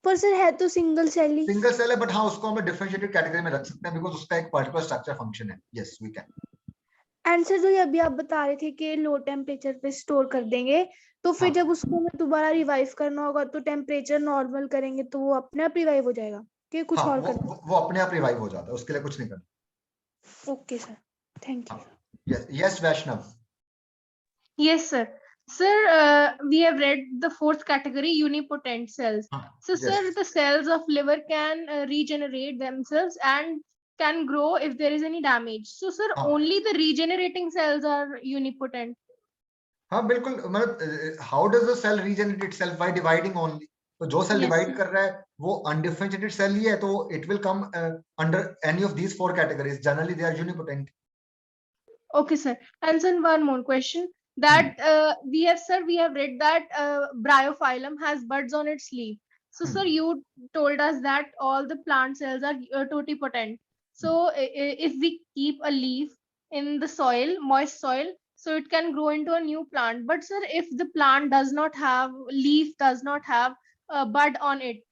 पर सर है तो सिंगल सेल ही। सिंगल सेल है, बट हाँ उसको हम डिफरेंशिएटेड कैटेगरी में रख सकते हैं बिकॉज उसका एक पर्टिकुलर स्ट्रक्चर फंक्शन है। Yes we can. And sir जो ये अभी आप बता रहे थे कि लो टेम्परेचर पे स्टोर कर देंगे, तो फिर जब उसको हमें दोबारा रिवाइव करना होगा तो टेम्परेचर नॉर्मल करेंगे तो वो अपने आप रिवाइव हो जाएगा कि कुछ और करना? वो अपने आप रिवाइव हो जाता है, उसके लिए कुछ नहीं करना। Okay sir, thank you. Yes Vaishnav. Yes, sir. Sir, we have read the fourth category, unipotent cells. So, yes. sir, the cells of liver can regenerate themselves and can grow if there is any damage. So, sir, only the regenerating cells are unipotent. हाँ बिल्कुल, मतलब how does the cell regenerate itself? By dividing only. तो जो cell divide कर रहा है वो undifferentiated cell ही है, तो it will come under any of these four categories. Generally they are unipotent. Okay, sir. And sir, one more question. That we have read that bryophyllum has buds on its leaf. So, sir, you told us that all the plant cells are totipotent. So, if we keep a leaf in the soil, moist soil, so it can grow into a new plant. But, sir, if the plant does not have a bud on it,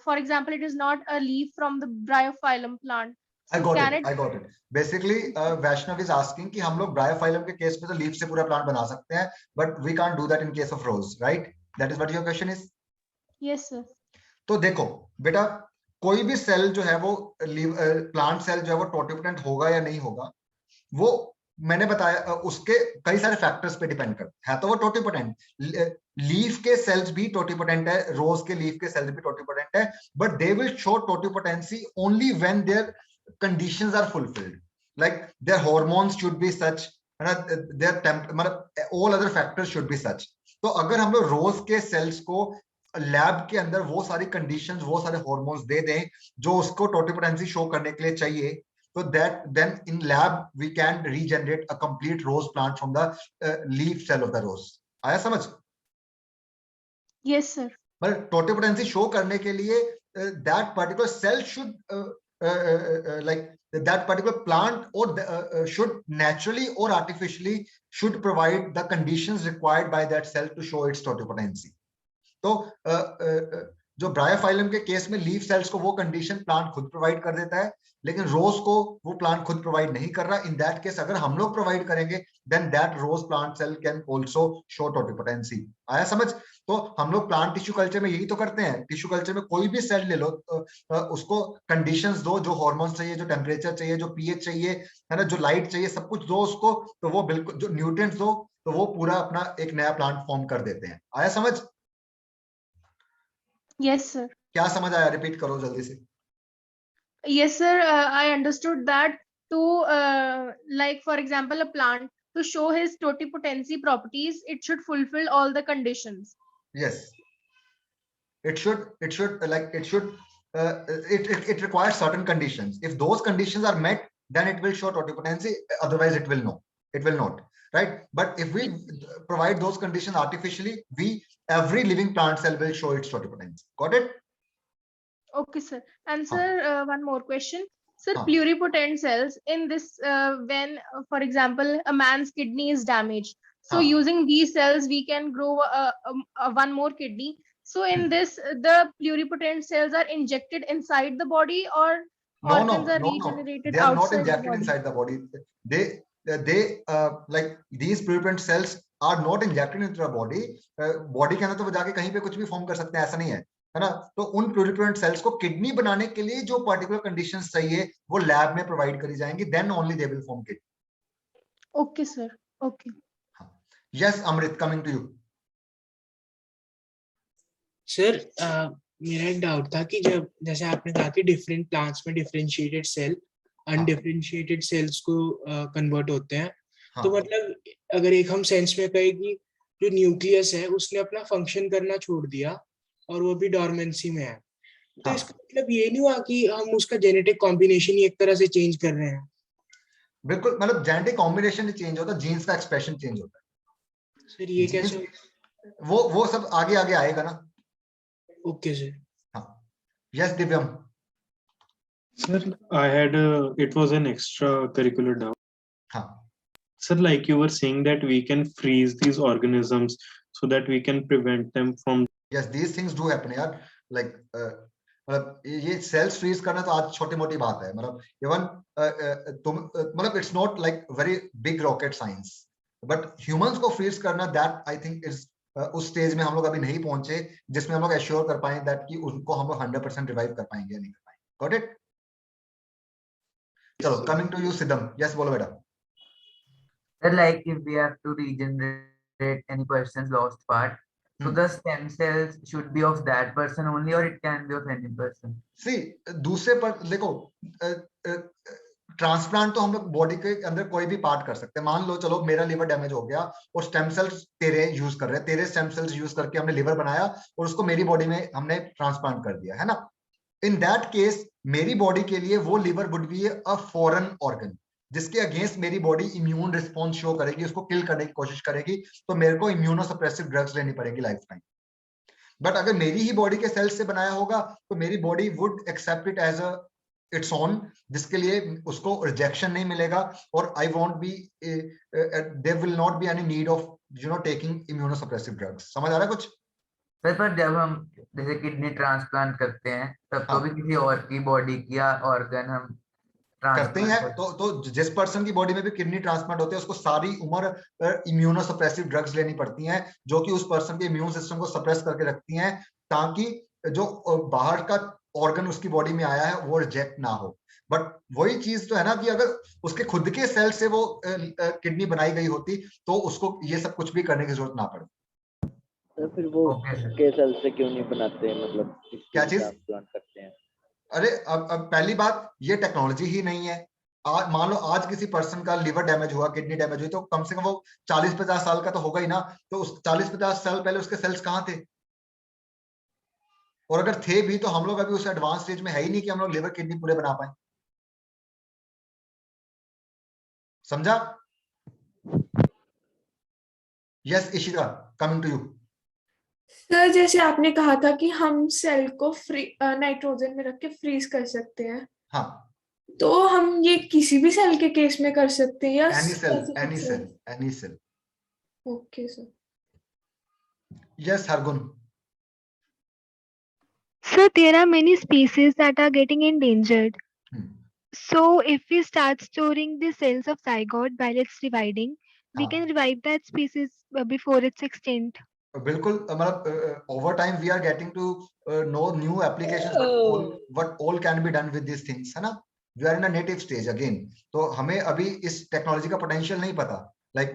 for example, it is not a leaf from the bryophyllum plant. I got it. Basically, Vaishnav is asking कि हम लोग Bryophyllum के case में तो leaf से पूरा plant बना सकते हैं, but we can't do that in case of rose, right? That is what your question is? Yes, sir. तो देखो बेटा, कोई भी सेल जो है वो प्लांट सेल जो है वो टोटिपोटेंट होगा या नहीं होगा, वो मैंने बताया उसके कई सारे फैक्टर्स पे डिपेंड करता है। तो वो टोटिपोटेंट, लीफ के सेल्स भी टोटिपोटेंट है, रोज के लीफ के सेल्स भी टोटिपोटेंट है, but they will show totipotency only when there conditions are fulfilled, like their hormones should be such, their all other factors should be such. तो अगर हम लोग रोज के सेल्स को लैब के अंदर वो सारी कंडीशंस, वो सारे हार्मोन्स दे दें जो उसको टोटिपोटेंसी शो करने के लिए चाहिए, तो that then in lab we can regenerate a complete rose plant from the leaf cell of the rose. आया समझ? Yes sir. मतलब टोटिपोटेंसी शो करने के लिए that particular cell should like that particular plant or should naturally or artificially should provide the conditions required by that cell to show its totipotency. तो जो Bryophyllum के case में leaf sales को वो condition plant खुद provide कर देता है, लेकिन रोज को वो प्लांट खुद प्रोवाइड नहीं कर रहा। इन दैट केस अगर हम लोग प्रोवाइड करेंगे then that rose plant cell can also show totipotency. आया समझ? तो हम लोग प्लांट टिश्यू कल्चर में यही तो करते हैं। टिश्यू कल्चर में कोई भी सेल ले लो, उसको कंडीशंस दो, जो हार्मोन्स चाहिए, जो टेम्परेचर चाहिए, जो पीएच चाहिए, है ना, जो लाइट चाहिए, सब कुछ दो उसको, तो वो बिल्कुल, जो न्यूट्रिएंट्स दो, तो वो पूरा अपना एक नया प्लांट फॉर्म कर देते हैं। आया समझ? Yes, sir. क्या समझ आया? रिपीट करो जल्दी से। Yes, sir. I understood that to like for example, a plant to show his totipotency properties, it should fulfill all the conditions. Yes, it should it requires certain conditions. If those conditions are met, then it will show totipotency. Otherwise, it will not. Right? But if we provide those conditions artificially, every living plant cell will show its totipotency. Got it? Okay, sir. And sir, one more question. Sir, pluripotent cells in this, when, for example, a man's kidney is damaged. So using these cells, we can grow one more kidney. So in this, the pluripotent cells are injected inside the body, or organs are regenerated outside the body? They are not injected inside the body. they like these pluripotent cells are not injected into the body. Body के अंदर तो वो जाके कहीं पे कुछ भी form कर सकते हैं, ऐसा नहीं है ना। तो उन प्लूरिपोटेंट सेल्स को किडनी बनाने के लिए जो पर्टिकुलर कंडीशंस चाहिए वो लैब में प्रोवाइड करी जाएंगी, then only they will form kidney. Okay, sir. Okay. Yes Amrit, coming to you. Sir मेरा एक डाउट था कि जब जैसे आपने कहा कि डिफरेंट प्लांट्स में डिफरेंशिएटेड सेल अनडिफरेंशिएटेड सेल्स को कन्वर्ट होते हैं, तो मतलब अगर एक हम सेंस में कहें कि जो न्यूक्लियस है उसने अपना फंक्शन करना छोड़ दिया और वो भी डॉर्मेंसी में है, तो इसका मतलब ये नहीं हुआ कि हम उसका जेनेटिक कॉम्बिनेशन ही एक तरह से चेंज कर रहे हैं? बिल्कुल, मतलब जेनेटिक कॉम्बिनेशन चेंज होता है, जीन्स का एक्सप्रेशन चेंज होता है। सर ये कैसे? वो सब आगे आगे आएगा ना। Okay sir. हाँ, yes Divyam. Sir, I had it was an extracurricular doubt. हाँ Sir, like you were saying that we can freeze these organisms so that we can prevent them from. Yes, these things do happen यार, like मतलब ये sales freeze करना तो आज छोटी मोटी बात है, मतलब इवन तुम मतलब it's not like very big rocket science, but humans को फ्रीज करना दैट आई थिंक इज उस स्टेज में हम लोग अभी नहीं पहुंचे जिसमें हम लोग एश्योर कर पाए दैट कि उनको हम लोग 100% रिवाइव कर पाएंगे या नहीं कर पाएंगे। Got it? चलो कमिंग टू यू सिद्धम। यस बोलो बेटा। Like if we have to regenerate any person's lost part, so the stem cells should be of that person only, or it can be of any person? See, दूसरे पर देखो, transplant तो हम लोग body के अंदर कोई भी पार्ट कर सकते हैं। मान लो चलो मेरा लिवर डैमेज हो गया और स्टेम सेल्स तेरे यूज कर रहे हैं, तेरे स्टेम सेल्स यूज करके हमने लिवर बनाया और उसको मेरी बॉडी में हमने ट्रांसप्लांट कर दिया, है ना। इन दैट केस मेरी बॉडी के लिए वो liver would be a foreign organ जिसके अगेंस्ट मेरी बॉडी इम्यून रिस्पॉन्स शो करेगी, उसको किल करने की कोशिश करेगी, तो मेरे को इम्यूनोसप्रेसिव ड्रग्स लेनी पड़ेगी लाइफ टाइम। बट अगर मेरी ही बॉडी के सेल्स से बनाया होगा तो मेरी body would accept it as a it's own, जिसके लिए उसको रिजेक्शन नहीं मिलेगा और I won't be there will not be any need of taking immunosuppressive drugs. समझ आ रहा है कुछ? पर जब हम जैसे किडनी ट्रांसप्लांट करते हैं तब तो भी किसी और की बॉडी या ऑर्गन हम करते हैं, तो जिस पर्सन की बॉडी में भी किडनी ट्रांसप्लांट होते हैं उसको सारी उम्र इम्यूनोसप्रेसिव ड्रग्स लेनी पड़ती हैं जो कि उस पर्सन के इम्यून सिस्टम को सप्रेस करके रखती हैं ताकि जो बाहर का ऑर्गन उसकी बॉडी में आया है वो रिजेक्ट ना हो। बट वही चीज तो है ना कि अगर उसके खुद के सेल से वो किडनी बनाई गई होती तो उसको ये सब कुछ भी करने की जरूरत ना पड़े। तो फिर वो के सेल से क्यों नहीं बनाते, मतलब क्या चीज ट्रांसप्लांट करते हैं? अरे अब पहली बात ये टेक्नोलॉजी ही नहीं है। आज मान लो आज किसी पर्सन का लिवर डैमेज हुआ, किडनी डैमेज हुई, तो कम से कम वो 40-50 साल का तो होगा ही ना। तो उस 40-50 साल पहले उसके सेल्स कहाँ थे? और अगर थे भी तो हम लोग अभी उस एडवांस स्टेज में है ही नहीं कि हम लोग लिवर किडनी पूरे बना पाए। समझा? Yes Ishika, coming to you. Sir जैसे आपने कहा था कि हम सेल को नाइट्रोजन में रख के फ्रीज कर सकते हैं, हाँ, तो हम ये किसी भी सेल के केस में कर सकते हैं या any cell? Okay sir. Yes Hargun. So there are many species that are getting endangered. So if we start storing the cells of zygote while it's dividing, we can revive that species before it's extinct. बिल्कुल, मतलब over time we are getting to know new applications, what all can be done with these things, है ना। We are in a native stage again, तो हमें अभी इस technology का potential नहीं पता। लाइक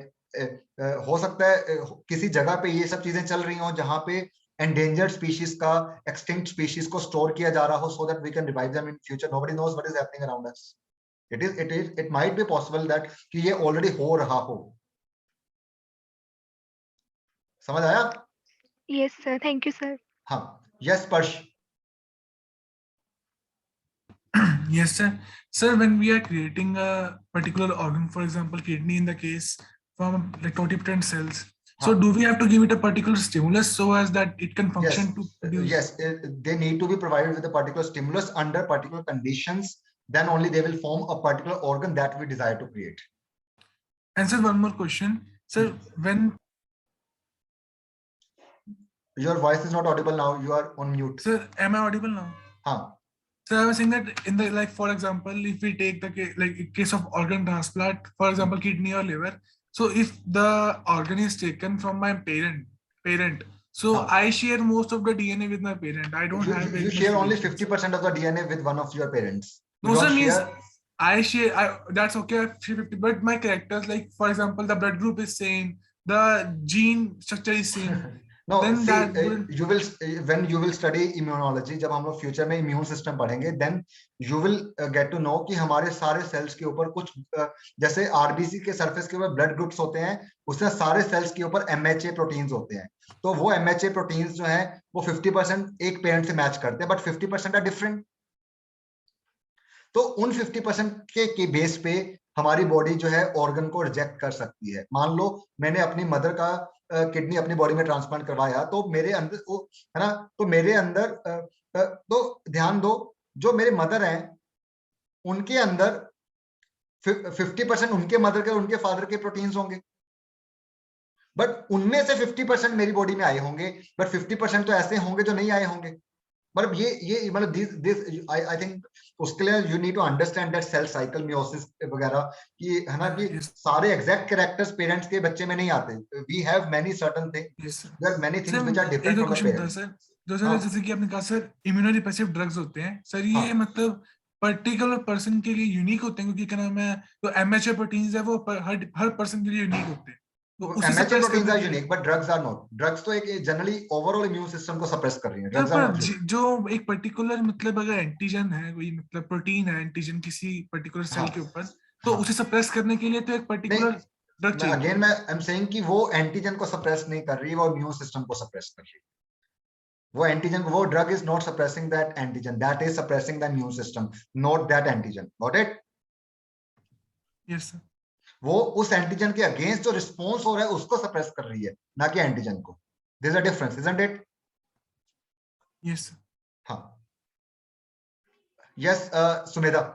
हो सकता है किसी जगह पे ये सब चीजें चल रही हो जहां पे endangered species का extinct species को store किया जा रहा हो so that we can revive them in future. Nobody knows what is happening around us. It might be possible that कि ये already हो रहा हो। समझ आया? Yes sir, thank you sir. हाँ, yes Parsh. Yes sir. Sir, when we are creating a particular organ, for example kidney in the case, from like totipotent cells, so do we have to give it a particular stimulus so as that it can function to produce? Yes, they need to be provided with a particular stimulus under particular conditions. Then only they will form a particular organ that we desire to create. And sir, one more question. Sir, when your voice is not audible now, you are on mute. Sir, am I audible now? हाँ. So I was saying that in the, like, for example, if we take the case of organ transplant, for example, kidney or liver. So if the organ is taken from my parent, so I share most of the DNA with my parent. I don't have. You share only 50% of the DNA with one of your parents. No, sir, means I share. That's okay, 50, but my characters, like for example, the blood group is same, the gene structure is same. No, see, you will when you will study immunology, जब हम लोग future में immune system पढ़ेंगे, then you will get to know कि हमारे सारे sales के ऊपर कुछ जैसे आरबीसी के सरफेस के ऊपर ब्लड ग्रुप्स होते हैं, उससे सारे सेल्स के ऊपर एमएचए प्रोटीन्स होते हैं. तो वो एमएचए प्रोटीन्स जो है वो 50% एक पेरेंट से मैच करते हैं, बट 50% आर डिफरेंट. तो उन 50% के बेस पे हमारी बॉडी जो है ऑर्गन को रिजेक्ट कर सकती है. मान लो मैंने अपनी मदर का किडनी अपनी बॉडी में ट्रांसप्लांट करवाया, तो मेरे अंदर वो है ना, तो मेरे अंदर तो ध्यान दो, जो मेरे मदर हैं उनके अंदर 50% उनके मदर के उनके फादर के प्रोटीन्स होंगे, बट उनमें से 50% मेरी बॉडी में आए होंगे, बट 50% तो ऐसे होंगे जो नहीं आए होंगे. मतलब ये मतलब दिस आई थिंक उसके लिए you need to understand that cell cycle, meiosis वगैरह, कि है ना, कि सारे एग्जैक्ट कैरेक्टर्स पेरेंट्स के बच्चे में नहीं आते. We have many certain things, there are many things which are different from the parents. जैसे कि आपने कहा सर इम्यूनोरिप्रेसिव ड्रग्स होते हैं सर, ये मतलब पर्टिकुलर पर्सन के लिए यूनिक होते हैं, क्योंकि क्या नाम है, तो एमएचए प्रोटीन्स है वो हर पर्सन के लिए यूनिक होते हैं. MHA proteins are unique but drugs are not. Drugs तो एक जनरली ओवरऑल इम्यून सिस्टम को सप्रेस कर रही है. Drugs are not. जो एक पर्टिकुलर मतलब अगर एंटीजन है, कोई मतलब प्रोटीन है एंटीजन किसी पर्टिकुलर सेल के ऊपर, तो उसे सप्रेस करने के लिए तो एक पर्टिकुलर ड्रग चाहिए. अगेन मैं आई एम सेइंग कि वो एंटीजन को सप्रेस नहीं कर रही, वो इम्यून सिस्टम को सप्रेस कर रही है. वो एंटीजन, वो drug is not suppressing that antigen, that is suppressing the immune system, not that antigen. Got it? Yes sir. वो उस एंटीजन के अगेंस्ट जो रिस्पॉन्स हो रहा है उसको सप्रेस कर रही है, ना कि एंटीजन को. There is a difference, isn't it? Yes. हाँ. Yes, Sumedha.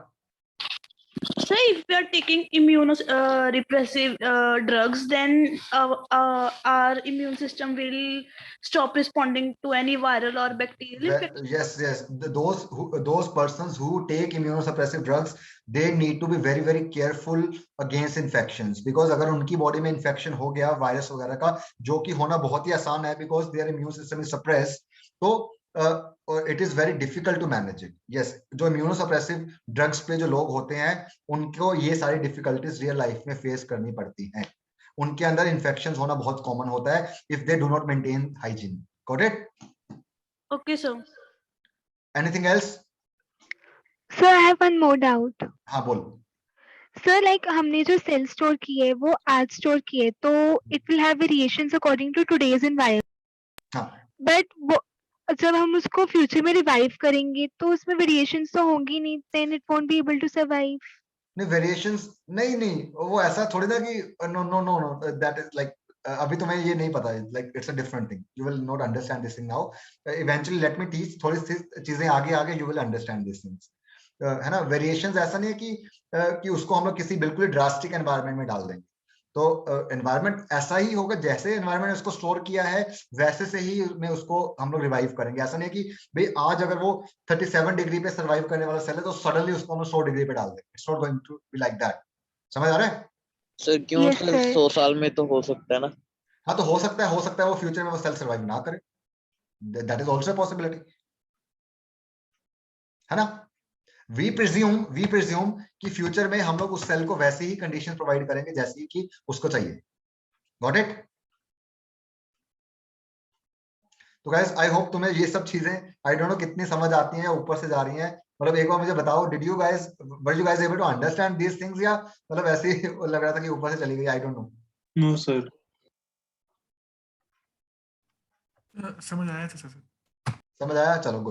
So if we are taking immunorepressive drugs, then our immune system will stop responding to any viral or bacterial infection. Yes. Those persons who take immunosuppressive drugs, they need to be very very careful against infections, because अगर उनकी body में infection हो गया virus वगैरह का, जो कि होना बहुत ही आसान है, because their immune system is suppressed, तो it is very difficult to manage it. Yes, जो इम्यूनोसप्रेसिव ड्रग्स पे जो लोग होते हैं उनको ये सारी डिफिकल्टीज रियल लाइफ में फेस करनी पड़ती हैं. उनके अंदर इन्फेक्शंस होना बहुत कॉमन होता है if they do not maintain hygiene. Got it? Okay, sir. Anything else? Sir I have one more doubt. हाँ बोल. सर लाइक हमने जो सेल स्टोर किए वो आज स्टोर किए, तो it will have variations according to today's environment. हाँ. बट वो जब हम उसको फ्यूचर में रिवाइव करेंगे तो उसमें वेरिएशंस तो होंगी नहीं, then it won't be able to survive. नहीं, वेरिएशंस नहीं, वो ऐसा थोड़ी ना कि नो दैट इज लाइक, अभी तुम्हें ये नहीं पता है, like it's a different thing. You will not understand this thing now. Eventually let me teach थोड़ी सी चीजें आगे you will understand this things, है ना. वेरिएशंस ऐसा नहीं है कि उसको हम लोग किसी बिल्कुल ड्रास्टिक एनवायरनमेंट में डाल देंगे. तो एनवायरनमेंट ऐसा ही होगा, जैसे एनवायरनमेंट उसको स्टोर किया है वैसे से ही में उसको हम लोग रिवाइव करेंगे. ऐसा नहीं है कि भाई आज अगर वो 37 डिग्री पे सर्वाइव करने वाला सेल है तो सडनली उसको हम 100 डिग्री पे डाल देंगे. It's not going to be like that. समझ आ रहा है? सर क्यों सर 100 साल में तो हो सकता है ना? हाँ, तो हो सकता है वो फ्यूचर में वो सेल सर्वाइव ना करे. दैट इज आल्सो पॉसिबिलिटी, है ना. वी प्रिज्यूम कि फ्यूचर में हम लोग उस सेल को वैसे ही कंडीशन प्रोवाइड करेंगे जैसी कि उसको चाहिए. Got it? तो गाइस आई होप तुम्हें ये सब चीजें आई डोंट नो कितनी समझ आती हैं, ऊपर से जा रही हैं. मतलब एक बार मुझे बताओ, were you guys able to understand these things, या मतलब ऐसे ही लग रहा था कि ऊपर से चली गई? I don't know. No sir. समझ आया था सर. समझ आया? चलो गुड.